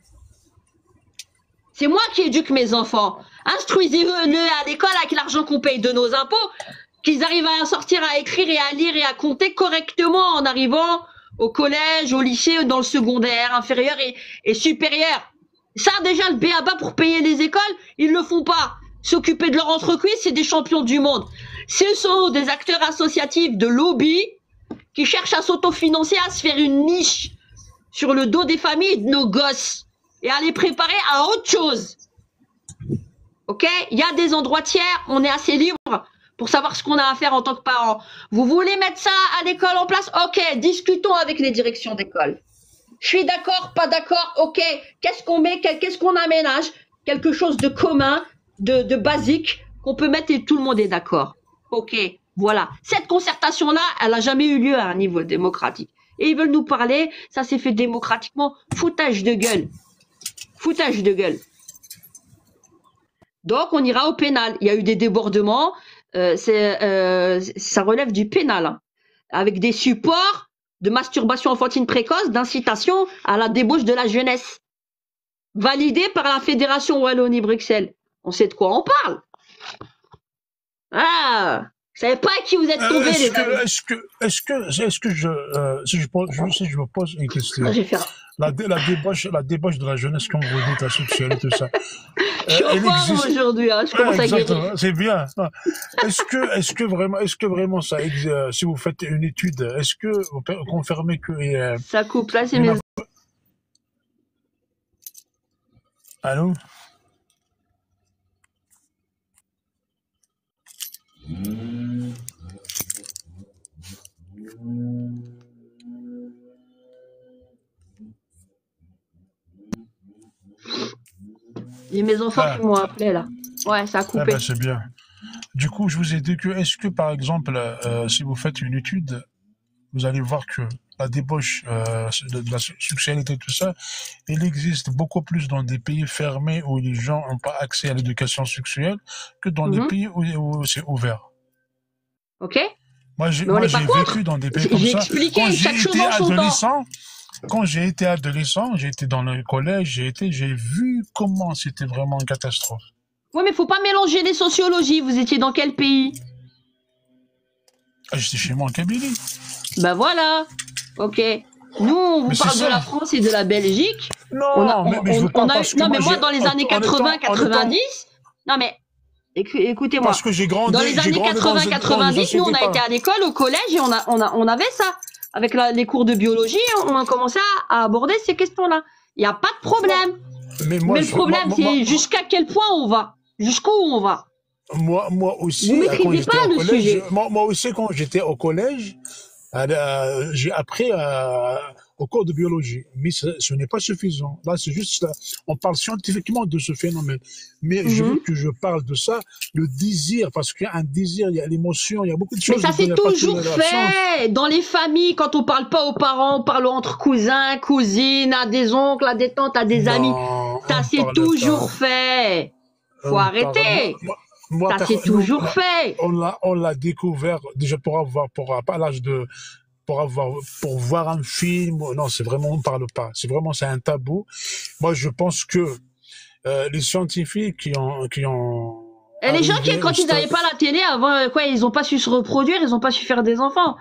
C'est moi qui éduque mes enfants. Instruisez-le à l'école avec l'argent qu'on paye de nos impôts, qu'ils arrivent à sortir, à écrire et à lire et à compter correctement en arrivant au collège, au lycée, dans le secondaire, inférieur et supérieur. Ça, déjà, le b.a.-ba pour payer les écoles, ils le font pas. S'occuper de leur entrecuisse, c'est des champions du monde. Ce sont des acteurs associatifs de lobby qui cherchent à s'autofinancer, à se faire une niche sur le dos des familles et de nos gosses et à les préparer à autre chose. Ok? Il y a des endroits tiers, on est assez libre pour savoir ce qu'on a à faire en tant que parents. Vous voulez mettre ça à l'école en place? Ok, discutons avec les directions d'école. Je suis d'accord, pas d'accord, ok. Qu'est-ce qu'on met, qu'est-ce qu'on aménage? Quelque chose de commun, de basique, qu'on peut mettre et tout le monde est d'accord. Ok, voilà. Cette concertation-là, elle n'a jamais eu lieu à un niveau démocratique. Et ils veulent nous parler, ça s'est fait démocratiquement. Foutage de gueule. Foutage de gueule. Donc, on ira au pénal. Il y a eu des débordements. Ça relève du pénal. Hein, avec des supports de masturbation enfantine précoce, d'incitation à la débauche de la jeunesse. Validé par la Fédération Wallonie-Bruxelles. On sait de quoi on parle. Ah, vous savez pas à qui vous êtes tombés, les gars. Est-ce que je me pose une question. La débauche de la jeunesse, comme vous dites, la sexualité, tout ça. Je suis en forme aujourd'hui, hein, je commence à guérir. C'est bien. Est-ce que vraiment ça existe, si vous faites une étude, est-ce que vous confirmez que... ça coupe, là c'est mes... Allô? Il y a mes enfants qui m'ont appelé là. Ouais, ça a coupé. Ben, c'est bien. Du coup, je vous ai dit que, est-ce que par exemple, si vous faites une étude, vous allez voir que la débauche de la sexualité, tout ça, il existe beaucoup plus dans des pays fermés où les gens n'ont pas accès à l'éducation sexuelle que dans des pays où c'est ouvert. Ok? Moi, Mais on n'est pas j'ai contre. vécu dans des pays comme J'ai ça. expliqué Quand chaque j'ai chose été en son temps. adolescent, j'étais dans le collège, j'ai vu comment c'était vraiment une catastrophe. Ouais, mais faut pas mélanger les sociologies. Vous étiez dans quel pays? J'étais chez moi en Kabylie. Ben voilà. Ok. Nous, on vous Mais c'est parle de ça. la France et de la Belgique. Non, mais je veux pas parce que non, mais moi, moi, dans les années 80, 90, non, mais écoutez-moi. Parce que j'ai grandi. Dans les années 80, 90, nous, on a été à l'école, au collège, et on avait ça. Avec les cours de biologie, on a commencé à aborder ces questions-là. Il n'y a pas de problème. Mais le problème, c'est jusqu'à quel point on va. Jusqu'où on va. Moi aussi, vous maîtrisez pas le sujet. Moi aussi, quand j'étais au collège, j'ai appris au cours de biologie. Mais ce n'est pas suffisant. Là, c'est juste, on parle scientifiquement de ce phénomène. Mais je veux que je parle de ça, le désir, parce qu'il y a un désir, il y a l'émotion, il y a beaucoup de choses. Mais ça, c'est toujours fait. Dans les familles, quand on parle pas aux parents, on parle entre cousins, cousines, à des oncles, à des tantes, à des amis. Ça, c'est toujours fait. Faut arrêter. Ça, c'est toujours fait. On l'a découvert déjà pour pas l'âge de, pour voir un film. Non, c'est vraiment, on parle pas. C'est un tabou. Moi, je pense que les scientifiques qui ont et les gens qui, quand ils n'avaient pas la télé avant, quoi, ils ont pas su se reproduire, ils ont pas su faire des enfants.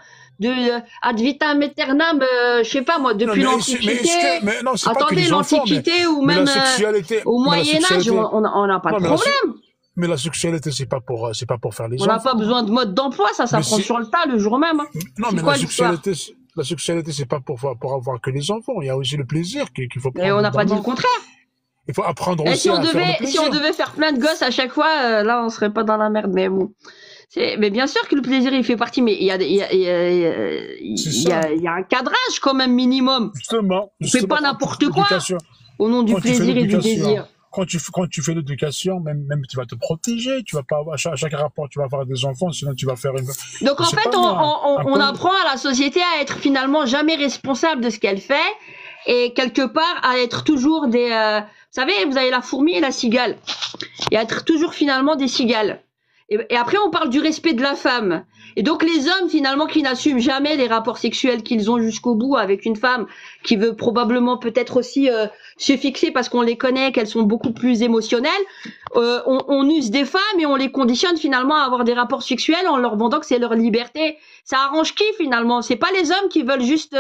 Ad vitam aeternam, je sais pas moi, depuis l'Antiquité. Attendez, l'Antiquité ou même au Moyen-Âge, on n'a pas de problème. Mais la sexualité, c'est pas pour faire les enfants. On n'a pas besoin de mode d'emploi, ça s'apprend sur le tas le jour même. Non, mais la sexualité, c'est pas pour avoir que les enfants. Il y a aussi le plaisir qu'il faut prendre. Et on n'a pas dit le contraire. Il faut apprendre aussi à faire le plaisir. Si on devait faire plein de gosses à chaque fois, là, on serait pas dans la merde. Mais bon. Mais bien sûr que le plaisir, il fait partie, mais il y a un cadrage quand même minimum. Justement. On fait pas n'importe quoi au nom du plaisir et du désir. Quand tu fais l'éducation, même tu vas te protéger, tu vas pas à chaque rapport, tu vas avoir des enfants, sinon tu vas faire une. Donc en fait, on apprend à la société à être finalement jamais responsable de ce qu'elle fait et quelque part à être toujours des. Vous savez, vous avez la fourmi et la cigale, et à être toujours finalement des cigales. Et après, on parle du respect de la femme. Et donc, les hommes, finalement, qui n'assument jamais les rapports sexuels qu'ils ont jusqu'au bout avec une femme, qui veut probablement peut-être aussi se fixer parce qu'on les connaît, qu'elles sont beaucoup plus émotionnelles, on use des femmes et on les conditionne finalement à avoir des rapports sexuels en leur vendant que c'est leur liberté. Ça arrange qui, finalement? C'est pas les hommes qui veulent juste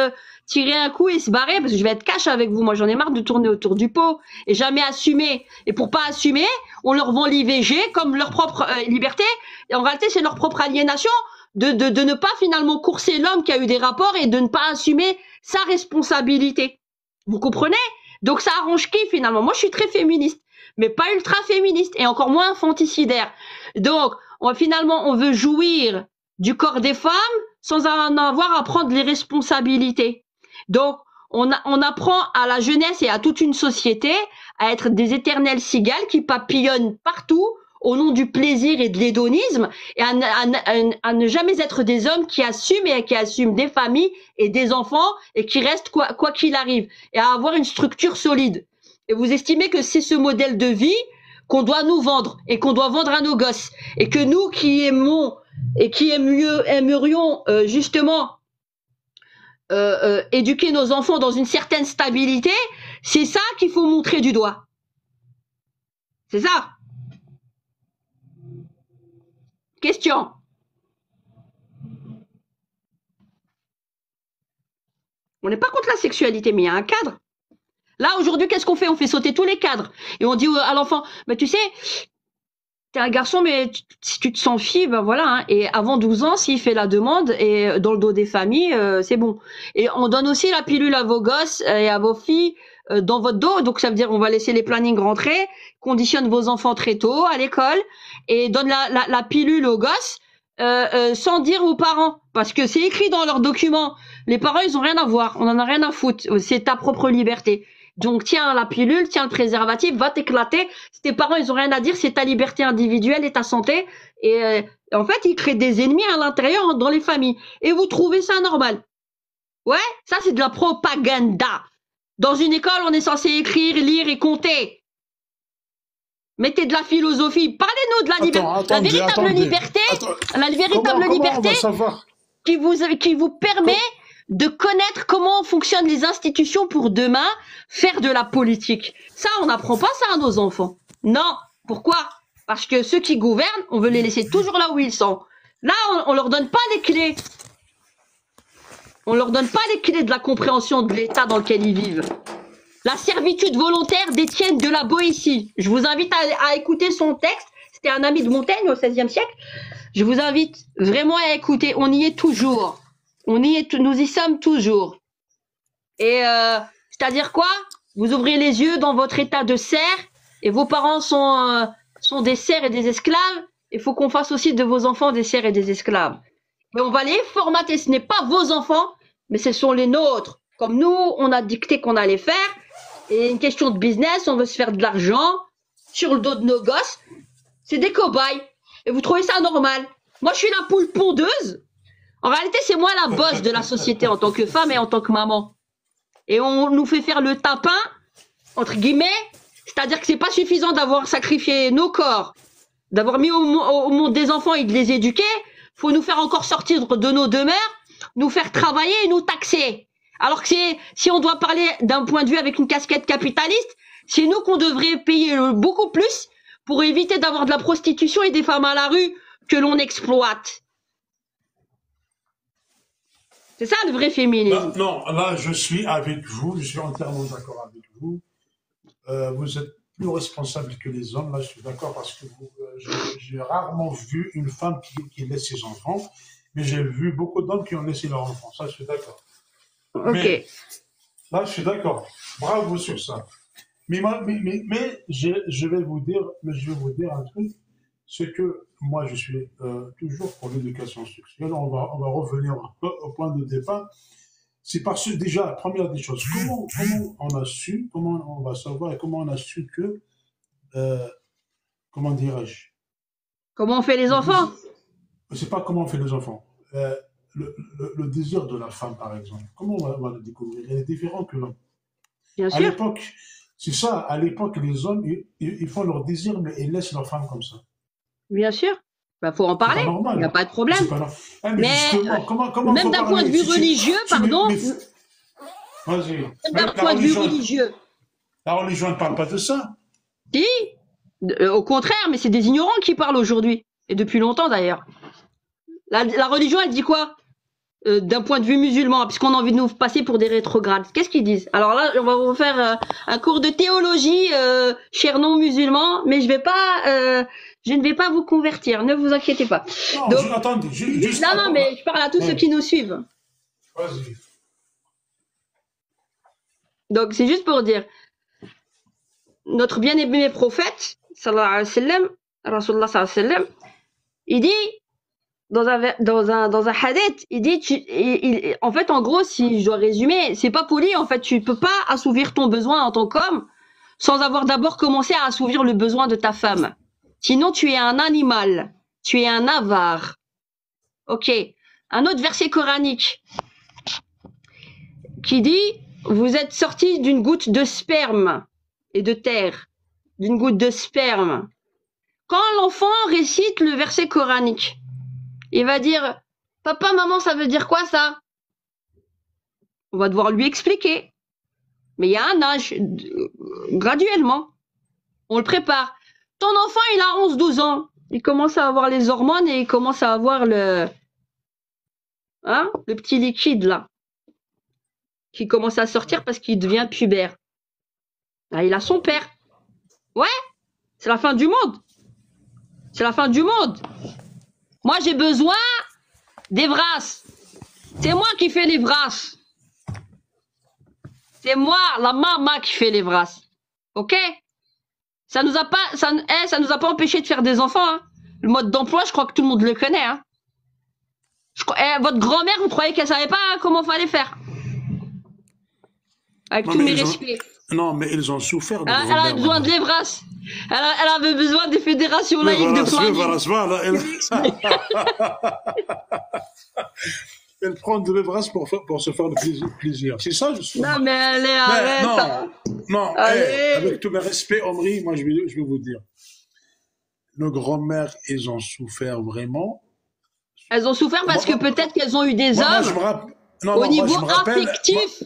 tirer un coup et se barrer, parce que je vais être cash avec vous. Moi, j'en ai marre de tourner autour du pot et jamais assumer. Et pour pas assumer, on leur vend l'IVG comme leur propre liberté. Et en réalité, c'est leur propre aliénation de ne pas finalement courser l'homme qui a eu des rapports et de ne pas assumer sa responsabilité. Vous comprenez? Donc ça arrange qui finalement? Moi, je suis très féministe, mais pas ultra féministe et encore moins infanticidaire. Donc, finalement, on veut jouir du corps des femmes sans en avoir à prendre les responsabilités. Donc, on apprend à la jeunesse et à toute une société à être des éternelles cigales qui papillonnent partout au nom du plaisir et de l'hédonisme, et à ne jamais être des hommes qui assument des familles et des enfants et qui restent quoi qu'il arrive, et à avoir une structure solide. Et vous estimez que c'est ce modèle de vie qu'on doit nous vendre et qu'on doit vendre à nos gosses, et que nous qui aimons et qui aimerions justement éduquer nos enfants dans une certaine stabilité, c'est ça qu'il faut montrer du doigt. C'est ça. Question. On n'est pas contre la sexualité, mais il y a un cadre. Là, aujourd'hui, qu'est-ce qu'on fait? On fait sauter tous les cadres. Et on dit à l'enfant, bah, tu sais, t'es un garçon, mais si tu te sens fille, ben voilà. Hein. Et avant 12 ans, s'il fait la demande, et dans le dos des familles, c'est bon. Et on donne aussi la pilule à vos gosses et à vos filles dans votre dos. Donc, ça veut dire on va laisser les plannings rentrer, conditionne vos enfants très tôt à l'école et donne la pilule aux gosses sans dire aux parents. Parce que c'est écrit dans leurs documents. Les parents, ils ont rien à voir. On en a rien à foutre. C'est ta propre liberté. Donc, tiens la pilule, tiens le préservatif, va t'éclater. Si tes parents, ils ont rien à dire, c'est ta liberté individuelle et ta santé. Et en fait, ils créent des ennemis à l'intérieur dans les familles. Et vous trouvez ça normal. Ouais, ça c'est de la propaganda. Dans une école, on est censé écrire, lire et compter. Mettez de la philosophie. Parlez-nous de la véritable liberté, la véritable liberté qui vous permet de connaître comment fonctionnent les institutions pour demain faire de la politique. Ça, on n'apprend pas ça à nos enfants. Non. Pourquoi? Parce que ceux qui gouvernent, on veut les laisser toujours là où ils sont. Là, on leur donne pas les clés. On leur donne pas les clés de la compréhension de l'état dans lequel ils vivent. La servitude volontaire d'Étienne de la Boétie. Je vous invite à écouter son texte. C'était un ami de Montaigne au XVIe siècle. Je vous invite vraiment à écouter. On y est toujours. Nous y sommes toujours. Et c'est-à-dire quoi? Vous ouvrez les yeux dans votre état de serf et vos parents sont des serfs et des esclaves. Il faut qu'on fasse aussi de vos enfants des serfs et des esclaves. Mais on va les formater. Ce n'est pas vos enfants, mais ce sont les nôtres. Comme nous, on a dicté qu'on allait faire. Et une question de business, on veut se faire de l'argent sur le dos de nos gosses. C'est des cobayes. Et vous trouvez ça normal? Moi, je suis la poule pondeuse. En réalité, c'est moi la boss de la société en tant que femme et en tant que maman. Et on nous fait faire le tapin, entre guillemets. C'est-à-dire que c'est pas suffisant d'avoir sacrifié nos corps, d'avoir mis au monde des enfants et de les éduquer. Faut nous faire encore sortir de nos demeures, nous faire travailler et nous taxer. Alors que si on doit parler d'un point de vue avec une casquette capitaliste, c'est nous qu'on devrait payer beaucoup plus pour éviter d'avoir de la prostitution et des femmes à la rue que l'on exploite. C'est ça le vrai féminisme. Non, là je suis avec vous, je suis entièrement d'accord avec vous. Vous êtes plus responsable que les hommes, là je suis d'accord parce que j'ai rarement vu une femme qui laisse ses enfants, mais j'ai vu beaucoup d'hommes qui ont laissé leurs enfants, ça je suis d'accord. Ok. Mais, là je suis d'accord, bravo sur ça. Mais je vais vous dire un truc, c'est que moi je suis toujours pour l'éducation sexuelle. On va revenir au point de départ. C'est parce que déjà, première des choses, comment on a su, comment on va savoir et comment on a su que, comment dirais-je? Comment on fait les enfants? C'est pas comment on fait les enfants. Le désir de la femme, par exemple, comment on va le découvrir? Il est différent que l'homme. Bien sûr. À l'époque, c'est ça, à l'époque, les hommes, ils font leur désir, mais ils laissent leur femme comme ça. Bien sûr. Bah, faut en parler. Il n'y a pas de problème. Mais même d'un point de vue religieux, pardon. Vas-y. Même d'un point de vue religieux. La religion ne parle pas de ça. Si. Au contraire, mais c'est des ignorants qui parlent aujourd'hui. Et depuis longtemps d'ailleurs. La religion, elle dit quoi? D'un point de vue musulman, puisqu'on a envie de nous passer pour des rétrogrades. Qu'est-ce qu'ils disent? Alors là, on va vous faire un cours de théologie, chers non-musulmans, mais je ne vais pas vous convertir, ne vous inquiétez pas. Non, donc, attendez, juste non, mais je parle à tous ceux qui nous suivent. Vas-y. Donc, c'est juste pour dire, notre bien-aimé prophète, sallallahu alayhi wa sallam, Rasulullah sallallahu alayhi wa sallam, il dit, dans un hadith, il dit, en fait, en gros, si je dois résumer, c'est pas poli, en fait, tu peux pas assouvir ton besoin en tant qu'homme sans avoir d'abord commencé à assouvir le besoin de ta femme. Sinon, tu es un animal, tu es un avare. Ok. Un autre verset coranique qui dit, vous êtes sortis d'une goutte de sperme et de terre, d'une goutte de sperme. Quand l'enfant récite le verset coranique, il va dire, papa, maman, ça veut dire quoi ça? On va devoir lui expliquer. Mais il y a un âge, graduellement. On le prépare. Ton enfant, il a 11-12 ans. Il commence à avoir les hormones et il commence à avoir le petit liquide là. Qui commence à sortir parce qu'il devient pubère. Là, il a son père. Ouais, c'est la fin du monde. C'est la fin du monde. Moi, j'ai besoin des brasses. C'est moi qui fais les brasses. C'est moi, la maman, qui fait les brasses. Ok? Ça nous a pas empêché de faire des enfants. Hein. Le mode d'emploi, je crois que tout le monde le connaît. Hein. Votre grand-mère, vous croyez qu'elle savait pas comment fallait faire? Avec tous mes respects. Non, mais ils ont souffert de elle a besoin de l'Evras. Elle avait besoin des fédérations laïques de planning. Elle prend de l'Everest pour se faire plaisir. C'est ça, justement. Non, mais allez, Mais arrête. non, non, Allez. avec tout mes respects, Omri, moi, je vais vous dire. Nos grands-mères, elles ont souffert vraiment. Elles ont souffert parce que Moi, peut-être qu'elles ont eu des moi, je hommes me rappelle. Non, au non, moi, niveau je me rappelle. affectif.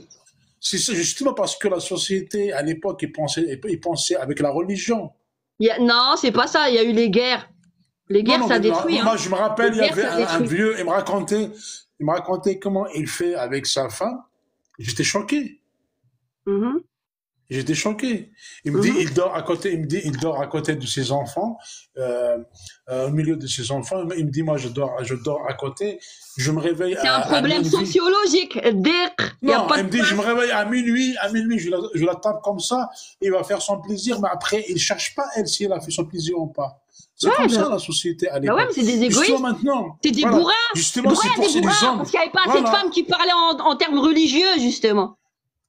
C'est justement parce que la société, à l'époque, ils pensaient avec la religion. Non, c'est pas ça. Il y a eu les guerres. Les Non, guerres, non, ça mais détruit. moi, Hein. je me rappelle, Les il y guerres, avait ça un détruit. vieux, il me racontait comment il fait avec sa femme. J'étais choqué. Mhm, J'étais choqué. Il me dit, mhm. il dort à côté, il me dit, il dort à côté de ses enfants, au milieu de ses enfants. Il me dit, moi, je dors à côté. Je me réveille C'est un à problème minuit. sociologique. Il n'y a Non, pas elle de me dit, je place. me réveille à minuit, je la tape comme ça, il va faire son plaisir, mais après, il cherche pas, elle, si elle a fait son plaisir ou pas. C'est Ouais, comme bah, ça, la société à bah ouais, mais l'époque. c'est des Justement, égoïstes. maintenant, C'est des voilà. bourrins. Justement, Pourquoi c'est il y a pour des les bourrins? hommes. Parce qu'il n'y avait pas assez de Voilà. femmes qui parlaient en termes religieux, justement.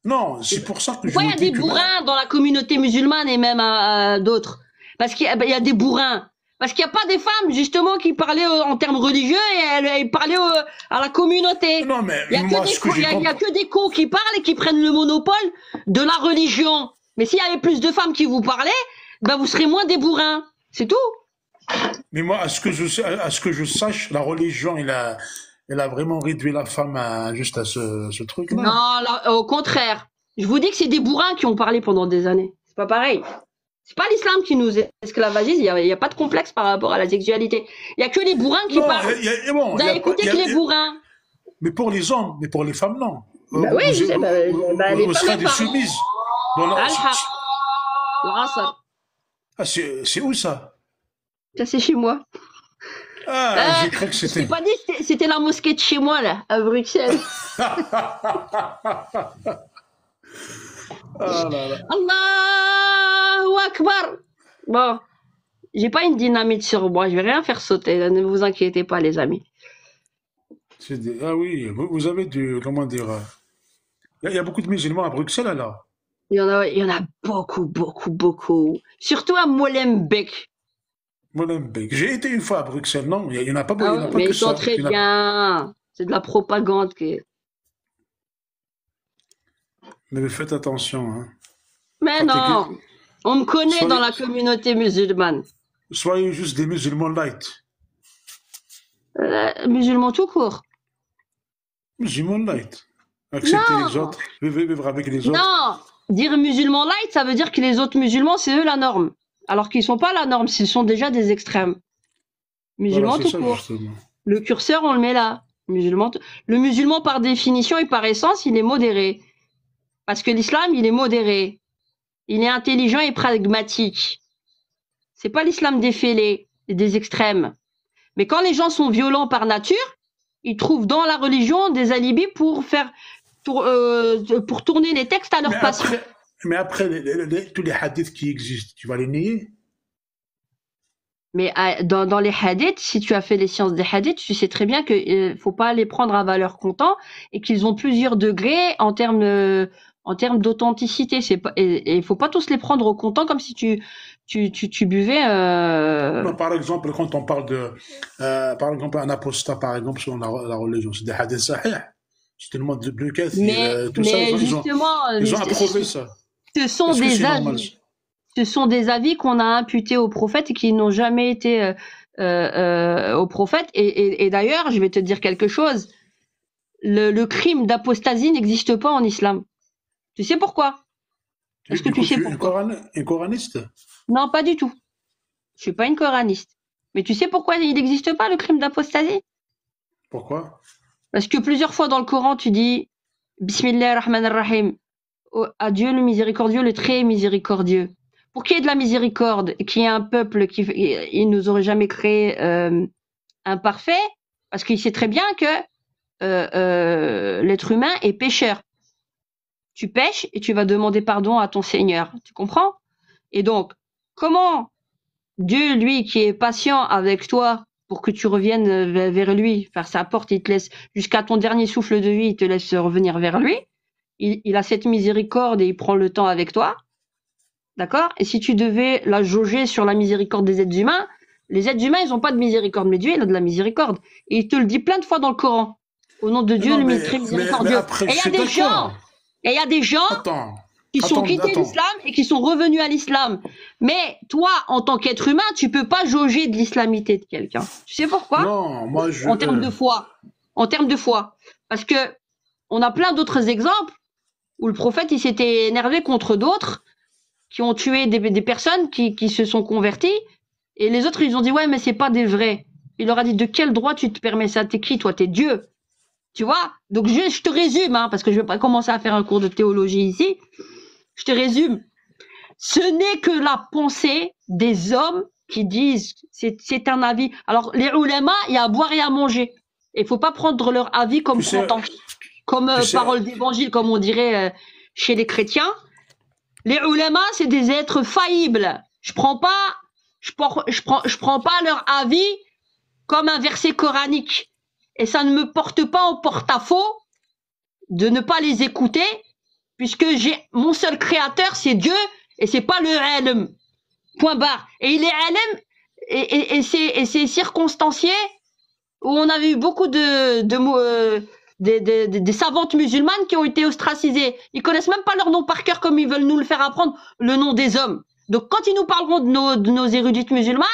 Non, c'est pour ça que je Pourquoi il vous y a dis des que, bourrins dans la communauté musulmane et même d'autres? Parce qu'il y, il y a des bourrins. Parce qu'il n'y a pas des femmes, justement, qui parlaient en termes religieux et elles parlaient à la communauté. non, mais Il y a moi, que des ce que cons, j'ai il y a compris, que des cons qui parlent et qui prennent le monopole de la religion. Mais s'il y avait plus de femmes qui vous parlaient, ben vous serez moins des bourrins. C'est tout. mais moi, à ce que je sache, la religion, elle a vraiment réduit la femme juste à ce truc-là. Non, là, au contraire. Je vous dis que c'est des bourrins qui ont parlé pendant des années. C'est pas pareil. C'est pas l'islam qui nous esclavagise. Il y a pas de complexe par rapport à la sexualité. Il y a que les bourrins qui Non, parlent. bon, Vous avez écouté que les bourrins. mais pour les hommes, mais pour les femmes, non. Bah oui, je sais. Les Vous femmes serez elles des parlent. soumises. Bon, non, Al-Haq, l'Asr. c'est où ça? Ça c'est chez moi. Ah, j'ai cru que Je t'ai c'était. pas dit, c'était la mosquée de chez moi là, à Bruxelles. Ah là là. Allahu Akbar. Bon, j'ai pas une dynamite sur moi, je vais rien faire sauter. Ne vous inquiétez pas les amis. Ah oui, vous avez comment dire, il y a beaucoup de musulmans à Bruxelles, alors. Il y en a beaucoup, beaucoup, beaucoup. Surtout à Molenbeek. Molenbeek. J'ai été une fois à Bruxelles, non, il y en a pas, Ah il y en ouais, a pas mais que ils sont ça. très Il y en a- bien. C'est de la propagande. Mais faites attention, hein. Mais non, on me connaît Soyez- dans la communauté musulmane. Soyez juste des musulmans light. Musulmans tout court. Musulmans light. Acceptez Non. les autres, vivre avec les autres. Non, dire musulman light, ça veut dire que les autres musulmans, c'est eux la norme. Alors qu'ils sont pas la norme, ce sont déjà des extrêmes. Musulman Voilà, tout c'est ça, court. justement. Le curseur, on le met là. Le musulman, par définition et par essence, il est modéré. Parce que l'islam, il est modéré. Il est intelligent et pragmatique. C'est pas l'islam des fêlés et des extrêmes. Mais quand les gens sont violents par nature, ils trouvent dans la religion des alibis pour tourner les textes à leur passion. Mais après tous les hadiths qui existent, tu vas les nier? Mais dans les hadiths, si tu as fait les sciences des hadiths, tu sais très bien que faut pas les prendre à valeur comptant et qu'ils ont plusieurs degrés en termes d'authenticité. Et il faut pas tous les prendre au comptant comme si tu buvais. Non, par exemple, quand on parle par exemple, un apostat, par exemple, sur la religion, c'est des hadiths sahih. C'est tellement de Ibn Kathir, tout ça, justement, ils ont approuvé ça. Ce sont Est-ce que des c'est normal, avis. Ce sont des avis qu'on a imputés au prophète et qui n'ont jamais été au prophète. Et d'ailleurs, je vais te dire quelque chose. Le crime d'apostasie n'existe pas en islam. Tu sais pourquoi? Est-ce que tu sais pourquoi? Un coraniste? Non, pas du tout. Je suis pas une coraniste. Mais tu sais pourquoi il n'existe pas le crime d'apostasie? Pourquoi? Parce que plusieurs fois dans le Coran, tu dis Bismillah ar-Rahman ar-Rahim. À Dieu le miséricordieux, le très miséricordieux. Pour qu'il y ait de la miséricorde, qu'il y ait un peuple il nous aurait jamais créé imparfait, parce qu'il sait très bien que l'être humain est pécheur. Tu pêches et tu vas demander pardon à ton Seigneur. Tu comprends? Et donc, comment Dieu, lui, qui est patient avec toi pour que tu reviennes vers lui, faire sa porte, il te laisse jusqu'à ton dernier souffle de vie, il te laisse revenir vers lui. Il a cette miséricorde et il prend le temps avec toi. D'accord? Et si tu devais la jauger sur la miséricorde des êtres humains, les êtres humains, ils n'ont pas de miséricorde, mais Dieu, il a de la miséricorde. Et il te le dit plein de fois dans le Coran. Au nom de Dieu, Non, le très mais miséricordieux. après, Et je il y a suis des gens, d'accord. et il y a des gens Attends, qui sont quittés attends. l'islam et qui sont revenus à l'islam. Mais toi, en tant qu'être humain, tu peux pas jauger de l'islamité de quelqu'un. Tu sais pourquoi? Non, moi, je... En termes de foi. En termes de foi. Parce que on a plein d'autres exemples où le prophète, il s'était énervé contre d'autres qui ont tué des personnes qui se sont converties. Et les autres, ils ont dit, ouais, mais c'est pas des vrais. Il leur a dit, de quel droit tu te permets ça? T'es qui, toi? T'es Dieu. Tu vois? Donc, je te résume, hein, parce que je vais pas commencer à faire un cours de théologie ici. Je te résume. Ce n'est que la pensée des hommes qui disent, c'est un avis. Alors, les oulémas, il y a à boire et à manger. Il faut pas prendre leur avis comme Tu sais, content, comme tu sais, parole d'évangile, comme on dirait chez les chrétiens. Les oulémas, c'est des êtres faillibles. Je prends pas leur avis comme un verset coranique. Et ça ne me porte pas en porte-à-faux de ne pas les écouter, puisque mon seul créateur, c'est Dieu, et c'est pas le ilm. Point barre. Et il est ilm, et c'est circonstancié, où on avait eu beaucoup des savantes musulmanes qui ont été ostracisées. Ils connaissent même pas leur nom par cœur comme ils veulent nous le faire apprendre, le nom des hommes. Donc quand ils nous parleront de nos érudites musulmanes,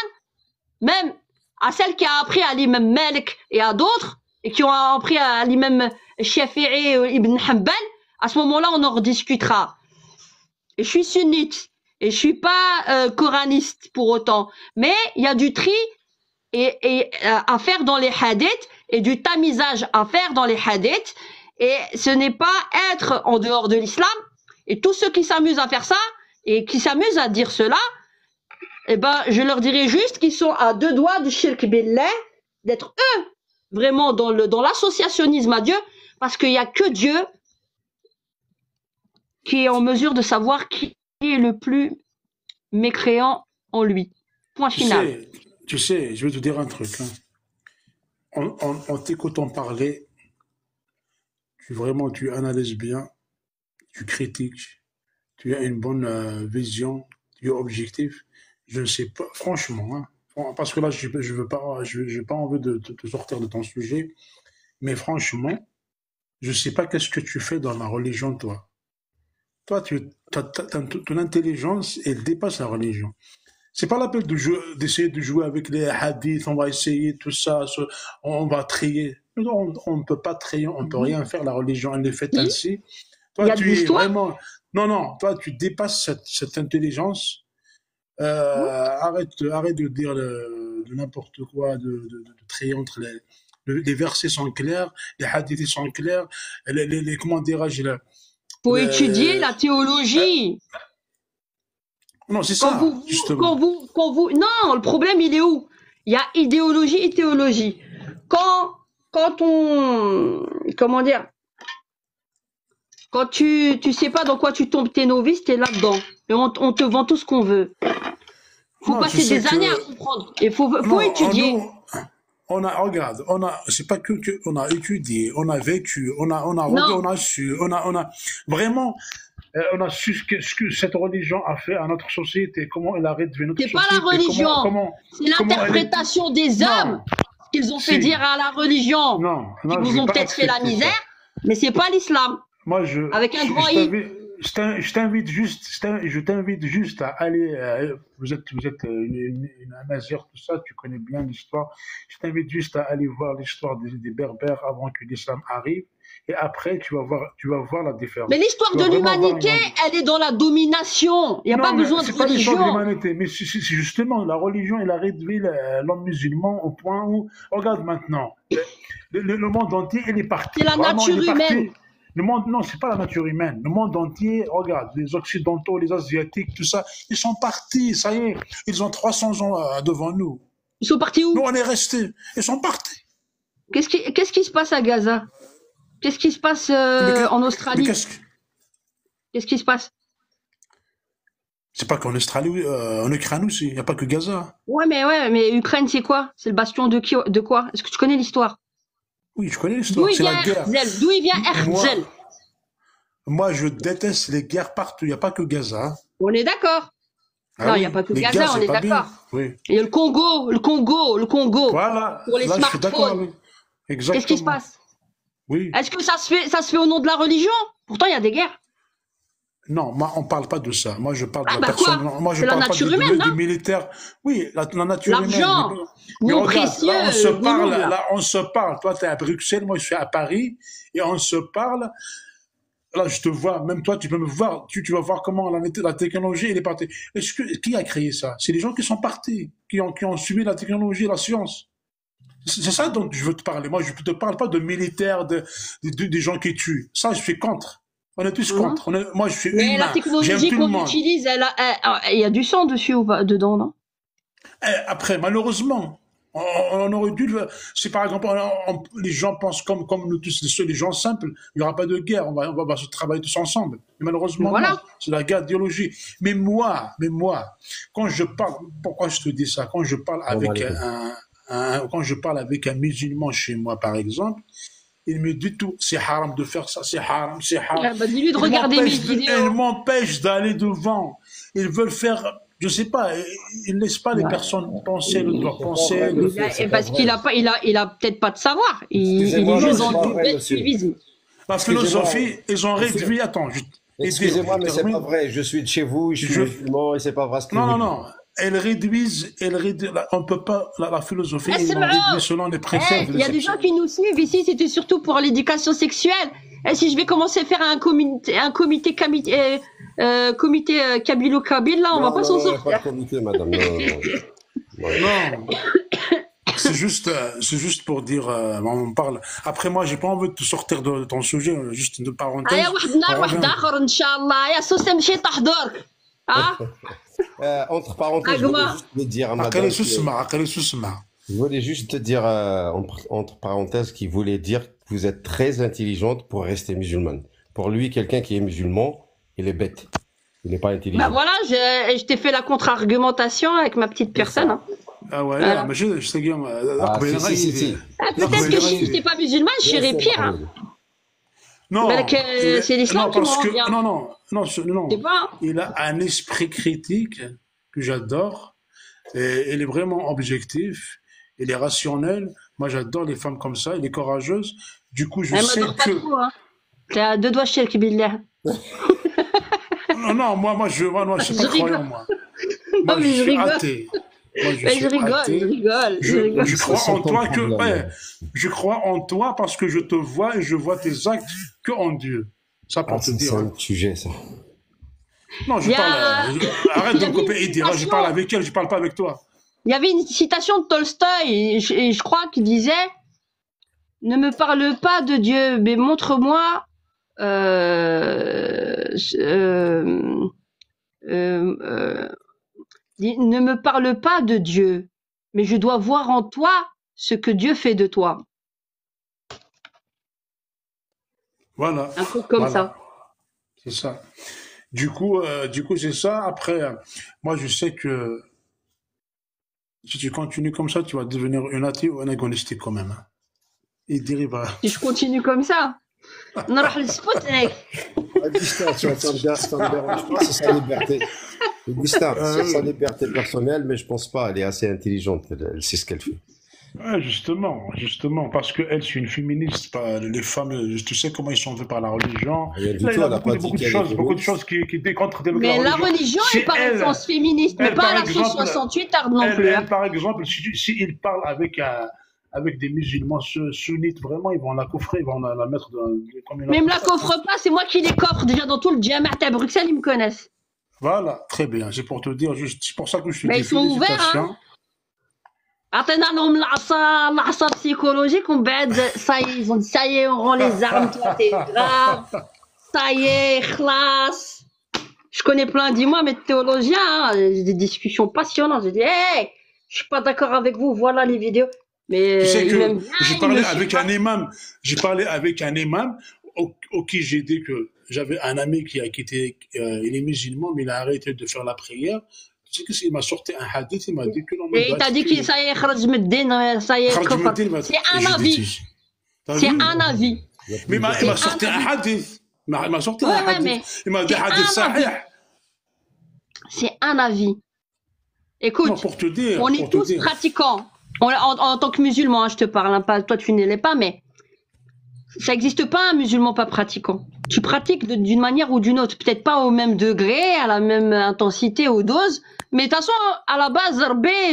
même à celles qui a appris à l'imam Malik et à d'autres, et qui ont appris à l'imam Shafi'i ibn Hanbal, à ce moment-là, on en rediscutera. Et je suis sunnite, et je suis pas coraniste pour autant. Mais il y a du tri à faire dans les hadiths, et du tamisage à faire dans les hadiths, et ce n'est pas être en dehors de l'islam. Et tous ceux qui s'amusent à faire ça, et qui s'amusent à dire cela, eh ben, je leur dirais juste qu'ils sont à 2 doigts du shirk billah, d'être eux vraiment dans l'associationnisme à Dieu, parce qu'il y a que Dieu qui est en mesure de savoir qui est le plus mécréant en lui. Point final. tu sais, je vais te dire un truc. Hein. En t'écoutant parler, tu analyses bien, tu critiques, tu as une bonne vision, tu es objectif. Je ne sais pas, franchement, hein, parce que là, je veux pas, j'ai pas envie de te sortir de ton sujet, mais franchement, je ne sais pas qu'est-ce que tu fais dans la religion, toi. Toi, ton intelligence, elle dépasse la religion. C'est pas la peine d'essayer de jouer avec les hadiths, on va essayer tout ça, on va trier. Non, on ne peut pas trier, on ne peut rien faire, la religion, elle est faite Il ainsi. y Toi, a de tu es l'histoire. vraiment... Non, toi, tu dépasses cette intelligence. Arrête de dire de n'importe quoi, de trier entre les versets sont clairs, les hadiths sont clairs, comment dirais-je, Faut étudier la euh, théologie. non, c'est ça, justement. Non, le problème, il est où? Il y a idéologie et théologie. Quand comment dire, quand tu sais pas dans quoi tu tombes, t'es novice, t'es là-dedans. Et on te vend tout ce qu'on veut. Faut Non, tu passer sais des années à que comprendre. Et faut non, étudier. nous, regarde, c'est pas que on a étudié, on a vécu, Non, on a su, vraiment, on a su ce que cette religion a fait à notre société, comment elle a réduit notre c'est pas la société, religion. C'est comment elle est. l'interprétation des hommes Non, qu'ils ont fait si, dire à la religion, qui je vous vais ont pas peut-être fait la accepter ça. misère, mais c'est pas l'islam. Moi, Avec un grand I. je t'invite juste à aller. Vous êtes une Amazigh, tout ça, tu connais bien l'histoire. Je t'invite juste à aller voir l'histoire des Berbères avant que l'islam arrive. Et après, tu vas voir la Mais différence. l'histoire Tu de vas vraiment voir l'humanité, elle est dans la domination. Il n'y a pas non, mais besoin de c'est pas l'histoire de religion. l'humanité, mais c'est justement la religion, elle a réduit l'homme musulman au point où, regarde maintenant, le monde entier, il est parti. C'est la Vraiment, il nature est humaine. parti. Le monde, non, c'est pas la nature humaine. Le monde entier, regarde, les Occidentaux, les Asiatiques, tout ça, ils sont partis, ça y est. Ils ont 300 ans devant nous. Ils sont partis Nous, où? on est restés. Ils sont partis. Qu'est-ce qui se passe à Gaza? Qu'est-ce qui se passe Mais en mais Australie? qu'est-ce que. Qu'est-ce qui se passe? C'est pas qu'en Australie, en Ukraine aussi, il n'y a pas que Gaza. Ouais, mais Ukraine, c'est quoi? C'est le bastion de quoi? Est-ce que tu connais l'histoire? Oui, je connais D'où l'histoire, il c'est vient la guerre. Herzl? D'où il vient Moi, Herzl? moi, je déteste les guerres partout, il n'y a pas que Gaza. On est d'accord. Ah Non, il n'y a oui, pas que les guerres, Gaza, on c'est est pas bien. d'accord. Oui. Il y a le Congo, Voilà, pour les là, je suis d'accord smartphones. avec. Qu'est-ce qui se Exactement. passe? Oui. Est-ce que ça se fait au nom de la religion? Pourtant, il y a des guerres. Non, moi, on parle pas de ça. Moi, je parle de Ah la bah personne. quoi? Non, moi, je C'est la parle pas nature humaine, du non? militaire. Oui, la nature humaine. L'argent, Mais vous regarde, là, on se précieux, parle. Gouloum, là. Là, on se parle. Toi, tu es à Bruxelles, moi, je suis à Paris. Et on se parle. Là, je te vois. Même toi, tu peux me voir. Tu vas voir comment la technologie, elle est partie. Qui a créé ça? C'est les gens qui sont partis, qui ont suivi la technologie, la science. C'est ça dont je veux te parler. Moi, je ne te parle pas de militaires, des gens qui tuent. Ça, je suis contre. On est tous Hein? contre. Moi, je suis Mais la humain. J'aime technologie tout le qu'on monde. utilise, il y a du sang dessus ou pas, dedans, non? Après, malheureusement, on aurait dû si par exemple les gens pensent comme nous tous, les gens simples, il n'y aura pas de guerre, on va se travailler tous ensemble. Mais malheureusement, non. Voilà. C'est la guerre d'idéologie. Mais moi, quand je parle, pourquoi je te dis ça? Quand je parle avec quand je parle avec un musulman chez moi, par exemple, il me dit tout, c'est haram de faire ça, c'est haram, c'est haram. Ah bah, dis-lui de regarder mes Ils vidéos. m'empêchent d'aller devant. Ils veulent faire, je sais pas, ils ne laissent pas les personnes penser, le doigt penser. Parce qu'il a pas, il a peut-être pas de savoir. Il est Excusez-moi, mais juste c'est dans pas le vrai, monsieur. civisme. La philosophie, ils ont réduit, attends, Excusez-moi, mais c'est pas vrai. Je suis de chez vous, je suis musulman et c'est pas vrai ce que vous dites. Elles réduisent, on peut pas, la philosophie, Ah, ils c'est l'ont marrant. réduit selon les préceptes. Il y a des gens qui nous suivent ici, c'était surtout pour l'éducation sexuelle. Et si je vais commencer à faire un comité Kabilo-Kabyle, là, on va pas s'en sortir. Pas de comité, madame. Non. C'est juste pour dire, on parle. Après, moi, j'ai pas envie de te sortir de ton sujet, juste une parenthèse. Entre parenthèses, je voulais juste te dire, entre parenthèses, qu'il voulait dire que vous êtes très intelligente pour rester musulmane. Pour lui, quelqu'un qui est musulman, il est bête. Il n'est pas intelligent. Bah voilà, je t'ai fait la contre-argumentation avec ma petite personne. Hein. Ah ouais, Voilà. mais je sais bien. Si. Peut-être que si j'étais pas musulmane, je serais pire. Hein. Non, c'est l'islam qui parce que bien. non. Pas. Il a un esprit critique que j'adore. Et il est vraiment objectif. Il est rationnel. Moi, j'adore les femmes comme ça. Il est courageuse. Du coup, je sais que. Pas trop, hein. T'es à deux doigts chez le Billah. Non, moi, je suis pas croyant, moi. Moi, je suis athée. Moi, je rigole. Je crois en toi je crois en toi parce que je te vois et je vois tes actes que en Dieu. Ça pour te dire. C'est un sujet, ça. Non, arrête de me couper et dire, je parle avec elle, je parle pas avec toi. Il y avait une citation de Tolstoï, et je crois qu'il disait « Ne me parle pas de Dieu, mais montre-moi ne me parle pas de Dieu, mais je dois voir en toi ce que Dieu fait de toi. » Voilà. Un truc comme ça. C'est ça. Du coup, c'est ça. Après, moi, je sais que si tu continues comme ça, tu vas devenir une athée ou un agnostique quand même. Hein. Il dérive à... Si je continue comme ça, on aura le Sputnik. Augustin, ça me dérange pas, c'est sa liberté. Augustin, c'est sa liberté personnelle, mais je pense pas, elle est assez intelligente, elle sait ce qu'elle fait. Ouais, justement, parce qu'elle, c'est une féministe, les femmes, tu sais comment ils sont faits par la religion. Il y a beaucoup de choses qui décontrent de mais la religion est par essence féministe, mais pas à la sauce 68 non plus. Elle, par exemple, si il parle avec des musulmans sunnites, vraiment, ils vont la coffrer, ils vont la mettre comme une... Mais ils me la coffrent pas, c'est moi qui les coffre. Déjà, dans tout le Djamat à Bruxelles, ils me connaissent. Voilà, très bien, c'est pour te dire, c'est pour ça que je suis... Mais ils sont ouverts, hein. عطينا لهم العصا psychologique ومن بعد ça y est on rend les armes, toi t'es grave, ça y est خلاص. Je connais plein dis-moi mais théologiens, hein, des discussions passionnantes. Je dis hey, je suis pas d'accord avec vous, voilà les vidéos. Mais tu sais que j'ai parlé avec un imam au qui j'ai dit que j'avais un ami qui était il est musulman mais il a arrêté de faire la prière. Tu sais qu'il m'a sorti un hadith, il m'a dit que non. Et il t'a dit que ça y est, ça y est, c'est un avis. C'est un avis. Mais il m'a sorti un hadith. Il m'a sorti un hadith. Il m'a dit hadith sahih. C'est un avis. Écoute, on est tous pratiquants. En tant que musulmans, je te parle, hein, pas toi tu ne l'es pas, mais ça n'existe pas un musulman pas pratiquant. Tu pratiques d'une manière ou d'une autre, peut-être pas au même degré, à la même intensité, aux doses, mais de toute façon, à la base,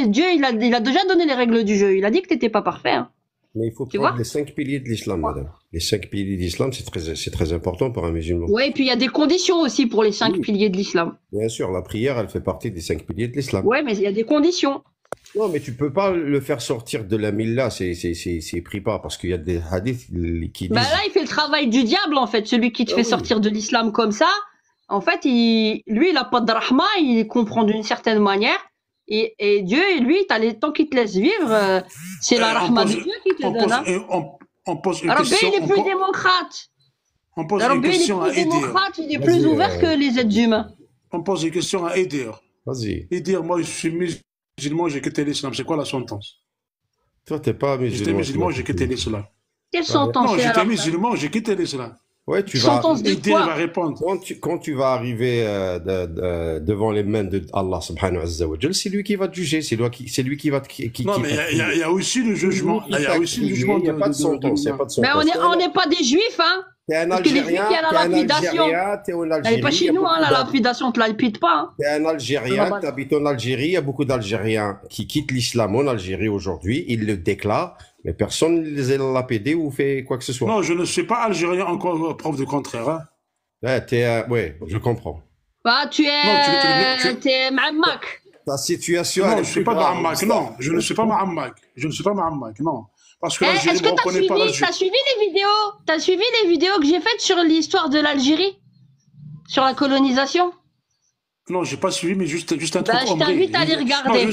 Dieu, il a déjà donné les règles du jeu. Il a dit que t'étais pas parfait. Hein. Mais il faut Tu prendre vois les 5 piliers de l'islam, madame. Les 5 piliers de l'islam, c'est très important pour un musulman. Ouais, et puis il y a des conditions aussi pour les 5 Oui. piliers de l'islam. Bien sûr, la prière, elle fait partie des 5 piliers de l'islam. Ouais, mais il y a des conditions. Non, mais tu peux pas le faire sortir de la milla, c'est pris pas, parce qu'il y a des hadiths qui disent... Bah là, il fait le travail du diable, en fait. Celui qui te Ah fait oui. sortir de l'islam comme ça, en fait, lui, il a pas de rahma, il comprend d'une certaine manière. Et Dieu, lui, tant qu'il te laisse vivre, c'est la rahma de Dieu qui te donne. Hein. On pose une Rabbi, question. il est plus démocrate. On pose une Rabbi, il est question à plus Edir. démocrate, il est Vas-y, plus ouvert que les êtres humains. On pose une question à Edir. Vas-y. Edir, moi, je suis musulman, j'ai quitté l'islam. C'est quoi la sentence? Toi, t'es pas musulman. J'étais musulman, j'ai quitté l'islam. Quelle sentence Non, c'est j'étais alors musulman, j'ai quitté l'islam. Ouais, tu vas... Sentence de Edir va quoi? répondre. Quand tu vas arriver devant les mains de Allah subhanahu wa ta'ala, c'est lui qui va te juger, c'est lui qui va te... Non, mais il y a aussi le jugement. Là, il y a aussi le jugement. Il n'y a pas de sentence, il n'y a pas de sentence. Mais on n'est pas des juifs, hein. T'es un Parce que les juifs, Algérien, il y a la lapidation. t'es en Elle n'est Algérie. pas chez nous, hein, la lapidation, on te la lapide pas. Hein. T'es un Algérien, Normal. t'habites en Algérie, il y a beaucoup d'Algériens qui quittent l'islam en Algérie aujourd'hui, ils le déclarent, mais personne ne les a lapidés ou fait quoi que ce soit. Non, je ne suis pas algérien, encore preuve du contraire. Hein. Ouais, ouais, je comprends. Bah, tu Non, es... T'es Mahammak. Ta situation, Non, elle je est ne suis plus pas grave, Mahammak, non. Je ne suis pas Mahammak. Je ne suis pas Mahammak, non. Parce que l'Algérie Est-ce ne que reconnaît pas l'Algérie. t'as suivi les vidéos que j'ai faites sur l'histoire de l'Algérie? Sur la colonisation? Non, j'ai pas suivi, mais juste un truc. Bah, je t'invite à les regarder. Non,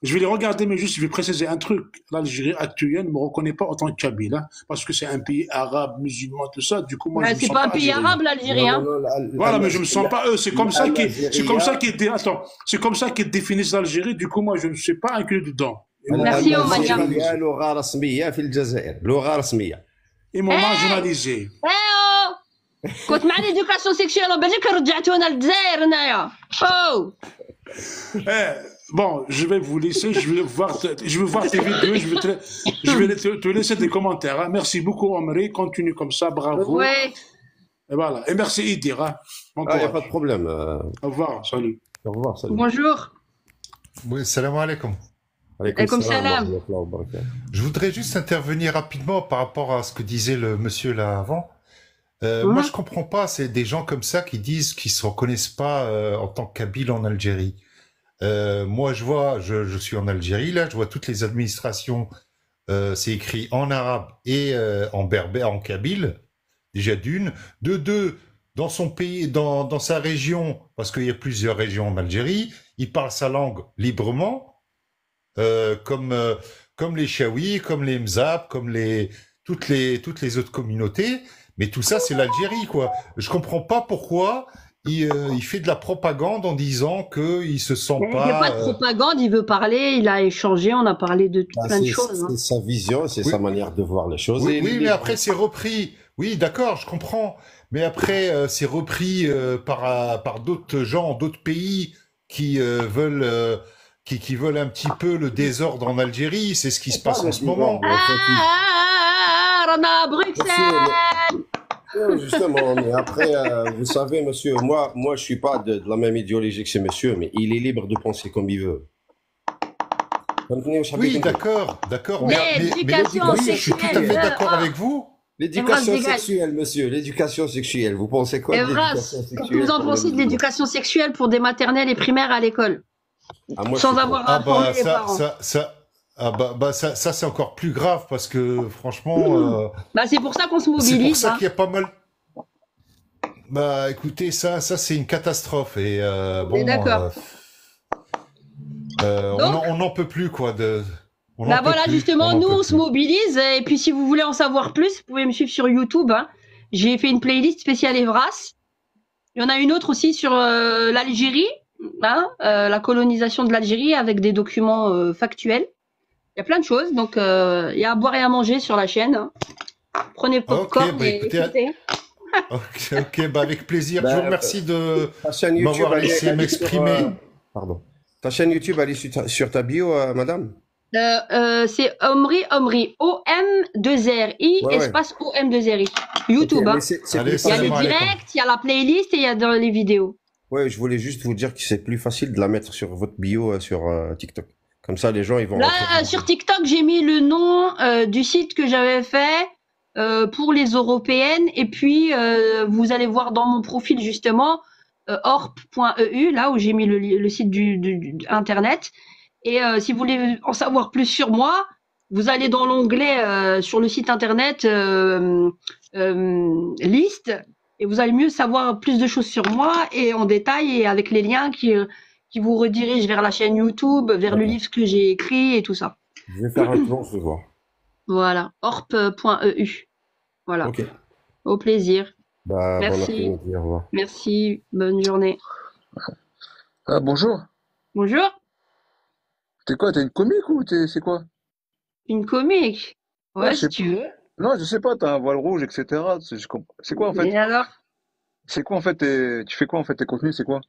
je vais les regarder, mais juste, je vais préciser un truc. L'Algérie actuelle ne me reconnaît pas en tant que Kabyle, hein, parce que c'est un pays arabe, musulman, tout ça. Du coup, moi, je me C'est sens pas un pays algérien. arabe, l'Algérie. Hein. Voilà, mais je me sens pas eux. C'est comme ça c'est comme ça qu'ils définissent l'Algérie. Du coup, moi, je ne suis pas inclus dedans. Merci, Omania. لغة رسمية في الجزائر، لغة رسمية. Ils m'ont marginalisé. كنت مع l'éducation sexuelle بلجيك رجعتونا للجزائر هنايا. Oh. Bon, je vais vous laisser. Je vais voir tes vidéos. Je vais te laisser des commentaires. Hein. Merci beaucoup, Omri. Continue comme ça. Bravo. Ouais. Et voilà. Et merci, Idir. Hein. Il n'y a pas de problème. Au revoir. Salut. Au revoir. Salut. Bonjour. Oui, salam alaikum. Alaikum salam. Je voudrais juste intervenir rapidement par rapport à ce que disait le monsieur là avant. Moi, je comprends pas. C'est des gens comme ça qui disent qu'ils se reconnaissent pas en tant que Kabyle en Algérie. Moi, je suis en Algérie là. Je vois toutes les administrations. C'est écrit en arabe et en berbère, en kabyle. Déjà d'une, de deux. Dans son pays, dans sa région, parce qu'il y a plusieurs régions en Algérie, il parle sa langue librement. Comme les Chaouis, comme les Mzab, comme toutes les autres communautés, mais tout ça c'est l'Algérie quoi. Je comprends pas pourquoi il fait de la propagande en disant que il se sent pas. Il n'y a pas de propagande, il veut parler, il a échangé, on a parlé de plein de choses. C'est sa vision, c'est sa manière de voir les choses. Oui, mais après c'est repris. Oui, d'accord, je comprends. Mais après c'est repris par d'autres gens, d'autres pays qui veulent. Qui veulent un petit peu le désordre en Algérie, c'est ce qui se passe en ce moment. Rana Bruxelles. Justement, mais après, vous savez, monsieur, moi, je suis pas de la même idéologie que ce monsieur, mais il est libre de penser comme il veut. Oui, d'accord. Mais l'éducation je suis tout à fait d'accord avec vous. L'éducation sexuelle, monsieur, l'éducation sexuelle. Vous pensez quoi de l'éducation sexuelle? Qu'est-ce que vous en pensez de l'éducation sexuelle pour des maternelles et primaires à l'école? Sans avoir informé les parents. Ça c'est encore plus grave parce que franchement. C'est pour ça qu'on se mobilise. C'est pour ça qu'il y a pas mal. Écoutez, ça c'est une catastrophe et bon. D'accord. On n'en peut plus quoi de. Justement, nous on se mobilise et puis si vous voulez en savoir plus, vous pouvez me suivre sur YouTube. Hein. J'ai fait une playlist spéciale Evras. Il y en a une autre aussi sur l'Algérie. La colonisation de l'Algérie avec des documents factuels. Il y a plein de choses, donc il y a à boire et à manger sur la chaîne. Hein. Prenez popcorn et écoutez. Ok, avec plaisir. Je vous remercie de m'avoir laissé m'exprimer. Pardon. Ta chaîne YouTube, elle est sur ta bio, madame? C'est Omri, O-M-2-R-I, Ouais, ouais. espace O-M-2-R-I. Ok, YouTube, mais hein. c'est Allez, plus Il y a les salam facile. alaikum. directs, il y a la playlist et il y a dans les vidéos. Ouais, je voulais juste vous dire que c'est plus facile de la mettre sur votre bio sur TikTok. Comme ça, les gens, ils vont Là, rentrer. sur TikTok, j'ai mis le nom du site que j'avais fait pour les européennes. Et puis, vous allez voir dans mon profil, justement, orp.eu, là où j'ai mis le site du Internet. Et si vous voulez en savoir plus sur moi, vous allez dans l'onglet sur le site Internet liste. Et vous allez mieux savoir plus de choses sur moi et en détail et avec les liens qui vous redirigent vers la chaîne YouTube, vers le D'accord. livre que j'ai écrit et tout ça. Je vais faire un tour, je vais voir. Voilà, orp.eu. Voilà, Ok. au plaisir. Bah, bon Merci, après-midi, au revoir. merci, bonne journée. Ah, bonjour. Bonjour, T'es quoi? T'es une comique ou c'est quoi? une comique. Ouais, Ouais, je si sais. tu veux. Non, je sais pas, t'as un voile rouge, etc. C'est quoi en fait? Et alors? C'est quoi en fait tu fais quoi en fait tes contenus, c'est quoi?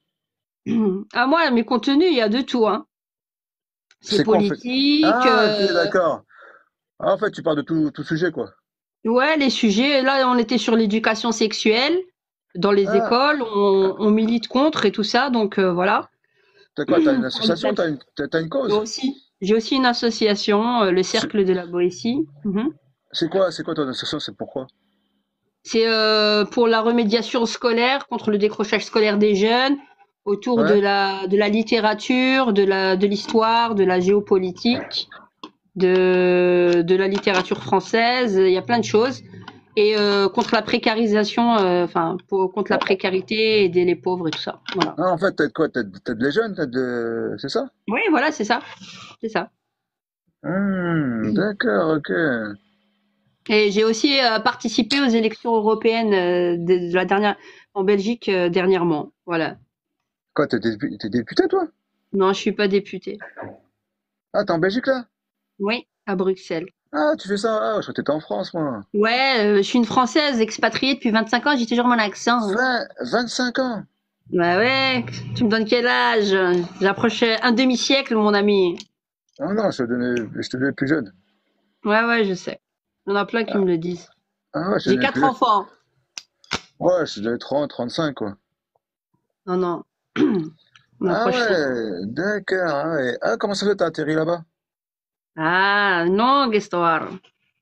Ah, moi, mes contenus, il y a de tout, hein. C'est C'est quoi en fait? politique, Ah, ok, d'accord. Ah, en fait, tu parles de tout sujet, quoi. ouais, les sujets. Là, on était sur l'éducation sexuelle dans les Ah, écoles, on milite contre et tout ça, donc voilà. t'as quoi? T'as une On parle de plein association? de choses. T'as une cause? J'ai aussi une association, le C'est Cercle de la Boétie. Mhm. c'est quoi ton association? C'est pourquoi? C'est pour la remédiation scolaire, contre le décrochage scolaire des jeunes, autour Ouais? de la littérature, de l'histoire, de la géopolitique, de la littérature française. Il y a plein de choses. Et contre la précarisation, contre la précarité, aider les pauvres et tout ça. Voilà. Ah, en fait, t'aides quoi? T'aides les jeunes? C'est ça? Oui, voilà, c'est ça. C'est ça. D'accord, ok. Et j'ai aussi participé aux élections européennes de la dernière en Belgique dernièrement. Voilà. Quoi, t'es député, toi? Non, je suis pas députée. Ah, t'es en Belgique, là? Oui, à Bruxelles. Ah, tu fais ça? Ah, je crois que t'étais en France, moi. Ouais, je suis une Française expatriée depuis 25 ans, j'ai toujours mon accent. Hein. 25 ans. Bah ouais, tu me donnes quel âge? J'approche un demi-siècle, mon ami. Ah non, je te donnais plus jeune. Ouais, je sais. Il y en a plein qui me le disent. Ah ouais, je te J'ai donnais plus 4 jeune. enfants. Ouais, je te donnais 30, 35, quoi. Non, non. On Ah approche ça. ouais, d'accord. Ah, ouais. Ah, comment ça fait, t'as atterri là-bas? Ah, longue histoire.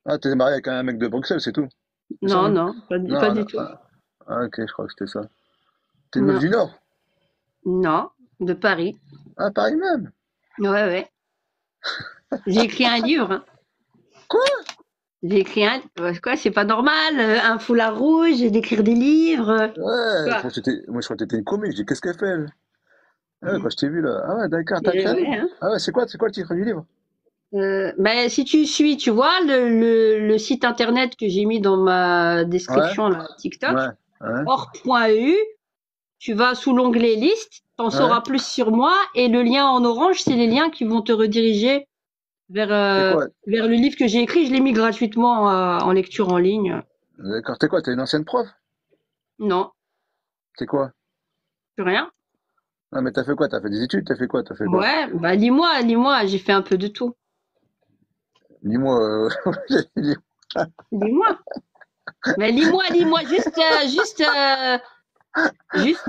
Ah, t'es marié avec un mec de Bruxelles, c'est tout. C'est ça, Non, non? non, pas Non, du non. tout. Ah, ok, je crois que c'était ça. T'es une meuf Non, du Nord? non, de Paris. Ah, Paris même. Ouais. J'ai écrit un livre. Hein. Quoi? J'ai écrit un... Quoi, c'est pas normal, un foulard rouge, d'écrire des livres. Ouais, Quoi? moi, je crois que t'étais une comique. Je dis, qu'est-ce qu'elle fait, elle? Ah ouais, quand je t'ai vu, là. Ah ouais, d'accord, t'as écrit un Ouais, livre. hein. Ah ouais, c'est quoi le titre du livre? Ben, si tu suis, tu vois, le site internet que j'ai mis dans ma Ouais, description, là, TikTok, ouais, ouais, org.eu, tu vas sous l'onglet liste, t'en ouais. sauras plus sur moi, et le lien en orange, c'est les liens qui vont te rediriger T'es quoi? vers le livre que j'ai écrit. Je l'ai mis gratuitement en lecture en ligne. D'accord, t'es quoi? T'es une ancienne prof? Non, T'es quoi? plus rien. Non, mais t'as fait quoi? T'as fait des études? T'as fait quoi? T'as fait quoi? Ouais, bah lis-moi, j'ai fait un peu de tout. Dis-moi, dis- Lis-moi. Mais lis-moi, juste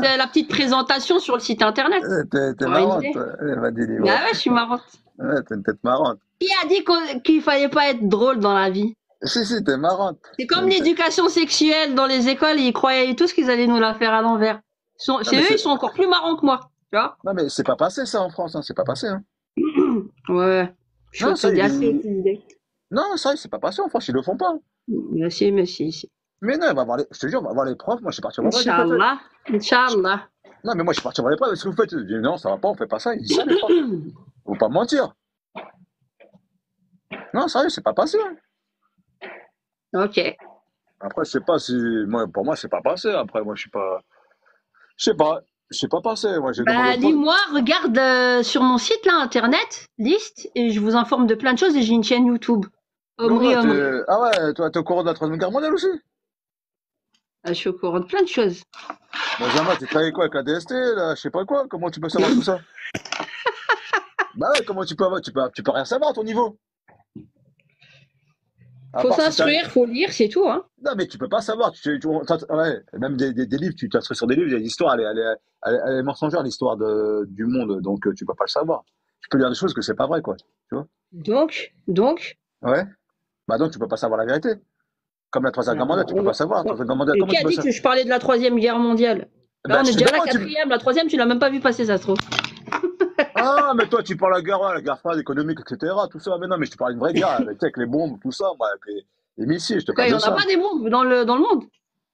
la petite présentation sur le site internet. t'es T'auras une marrante, idée. toi. Elle m'a dit, dis-moi. Bah ouais, je suis marrante. Ouais, t'as une tête marrante. Qui a dit qu'il fallait pas être drôle dans la vie? Si, t'es marrante. C'est T'as comme une tête- l'éducation sexuelle dans les écoles, ils croyaient tous qu'ils allaient nous la faire à l'envers. Non, C'est mais eux, ils sont encore plus marrants que moi. Tu vois? non, mais c'est pas passé, ça, en France, hein. C'est pas passé, hein. Ouais. Je suis Non, ça, assez utilisée. non, ça, c'est pas passé en France. Ils le font pas. Si. Mais non, je te jure, on va voir les profs. Moi, je suis parti voir les profs. Inch'Allah. Inch'Allah. Non, mais moi, je suis parti voir les profs. Qu'est-ce que vous faites? Je dis, non, ça va pas, on fait pas ça. Ils disent ça, les profs. Faut pas me mentir. Non, sérieux, c'est pas passé, hein. Ok. Après, je sais pas si, moi, pour moi, c'est pas passé. Après, moi, je suis pas, je sais pas, c'est pas passé. Moi, j'ai demandé Bah, au prof. lis-moi, regarde sur mon site là, internet, liste, et je vous informe de plein de choses et j'ai une chaîne YouTube. Donc, Omri. ah ouais, toi, t'es au courant de la Troisième Guerre mondiale aussi? Je suis au courant de plein de choses. Benjamin, tu travailles quoi avec la DST, là? Je sais pas quoi. Comment tu peux savoir tout ça? Bah ouais, comment tu peux rien savoir à ton niveau. À Faut part si t'as. s'instruire, faut lire, c'est tout, hein. Non, mais tu peux pas savoir. Ouais, même des livres, tu t'instruis sur des livres, il y a l'histoire, elle est mensongère, l'histoire du monde, donc tu peux pas le savoir. Tu peux lire des choses que c'est pas vrai, quoi. Tu vois? Donc, Ouais. Bah donc tu peux pas savoir la vérité. Comme la Troisième Guerre mondiale, tu peux pas savoir. La Troisième Guerre mondiale, et comment qui tu a peux dit savoir? que je parlais de la Troisième Guerre mondiale? Là, Bah on est déjà à la justement, quatrième, la troisième, tu l'as même pas vu passer, ça se trouve. Ah, mais toi, tu parles la guerre froide, économique, etc., tout ça. Mais non, mais je te parle d'une vraie guerre, avec les bombes, tout ça, moi, avec les missiles, je te Quoi, parle il y de en a ça. pas des bombes dans le monde?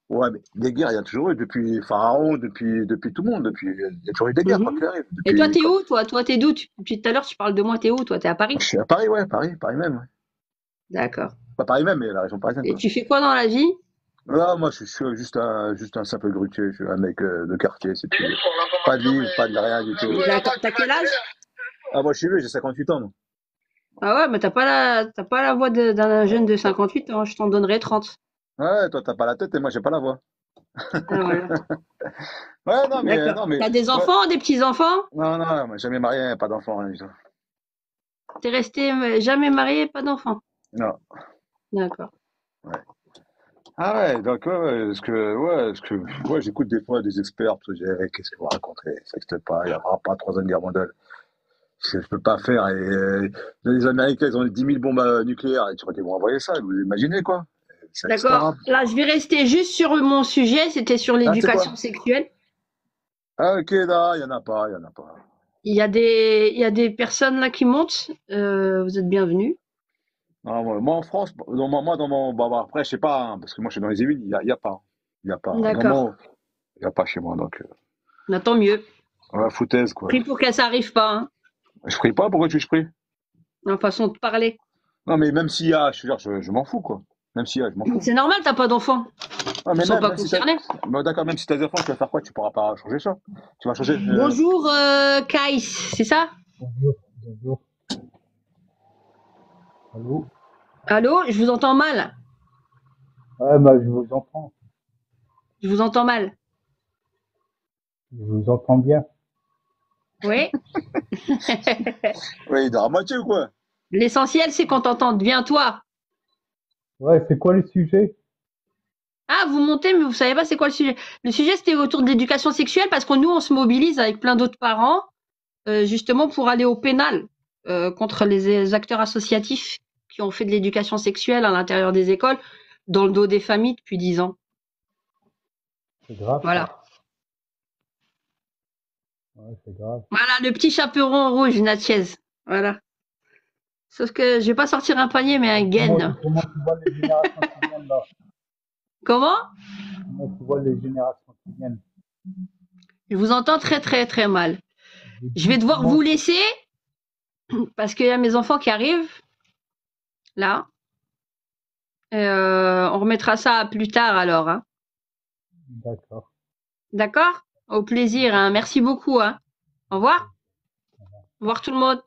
Ouais, mais des guerres, il y a toujours eu, depuis Pharaon, depuis tout le monde, il y a toujours eu des guerres, quoi Mhm. qu'il arrive. Et toi, Depuis, t'es où, toi? Toi, t'es d'où? Depuis tout à l'heure, tu parles de moi, t'es où? Toi, t'es à Paris? je suis à Paris, ouais, Paris même. Ouais. D'accord. Pas Paris même, mais la région parisienne, Et quoi. tu fais quoi dans la vie? Là, moi, je suis juste un simple grutier, je suis un mec de quartier, c'est tout. Pas de livre, pas de rien du tout. D'accord. T'as quel âge? Ah, moi, je suis vieux, j'ai 58 ans, moi. Ah ouais, mais t'as pas la voix d'un jeune de 58 ans, je t'en donnerai 30. Ouais, toi, t'as pas la tête et moi, j'ai pas la voix. Ah, voilà. Ouais, D'accord. non, mais, T'as des ouais. enfants, des petits-enfants? Non, non, moi, jamais marié, pas d'enfant, rien du tout. T'es resté jamais marié, pas d'enfant? Non. D'accord. Ouais. Ah ouais, donc ouais, j'écoute des fois des experts, parce que qu'est-ce que vous racontez? Ça n'existe pas, il n'y aura pas de troisième guerre mondiale. Je peux pas faire. Et, les Américains, ils ont 10 000 bombes nucléaires, et tu crois qu'ils vont envoyer ça, vous imaginez quoi? Ça n'existe D'accord. pas. Là, je vais rester juste sur mon sujet, c'était sur Ah, c'est quoi? l'éducation sexuelle. Ah, ok, non, il y en a pas, il y en a pas. Il y a des personnes là qui montent. Vous êtes bienvenus. Non, moi, en France, bah, après, je sais pas, hein, parce que moi, je suis dans les îles, il y a pas. Il y a pas. D'accord. Vraiment, il y a pas chez moi, donc, Bah, tant mieux. ouais, foutaise, quoi. Prie pour que ça arrive pas, hein. Je prie pas, pourquoi je prie? En façon de parler. Non, mais même s'il y a, je veux dire, je m'en fous, quoi. Même s'il y a, je m'en fous. C'est normal, t'as pas d'enfants. Ah, Ils mais sont pas même si t'as, concernés. bah, d'accord, même si t'as des enfants, tu vas faire quoi? Tu pourras pas changer ça. Tu vas changer, Bonjour, Kais, c'est ça? Bonjour, bonjour. Allô? Allô, je vous entends mal. Ouais, bah, je vous entends. Je vous entends mal. Je vous entends bien. Oui. ouais, il dort à moitié ou quoi? L'essentiel, c'est qu'on t'entende bien, toi. Ouais, c'est quoi le sujet? Ah, vous montez, mais vous savez pas c'est quoi le sujet. Le sujet, c'était autour de l'éducation sexuelle parce que nous, on se mobilise avec plein d'autres parents, justement pour aller au pénal contre les acteurs associatifs qui ont fait de l'éducation sexuelle à l'intérieur des écoles, dans le dos des familles depuis 10 ans. C'est grave, Voilà. ça. Ouais, c'est grave. Voilà, le petit chaperon rouge, Natchez. Voilà. Sauf que je vais pas sortir un panier, mais un gain. Comment tu vois les générations qui viennent, là? Comment? Comment tu vois les générations qui viennent? Je vous entends très très très mal. Je Je vais dis, devoir comment... vous laisser parce qu'il y a mes enfants qui arrivent. Là. On remettra ça plus tard alors. Hein. D'accord. D'accord? Au plaisir. Hein. Merci beaucoup. Hein. Au revoir. Au revoir tout le monde.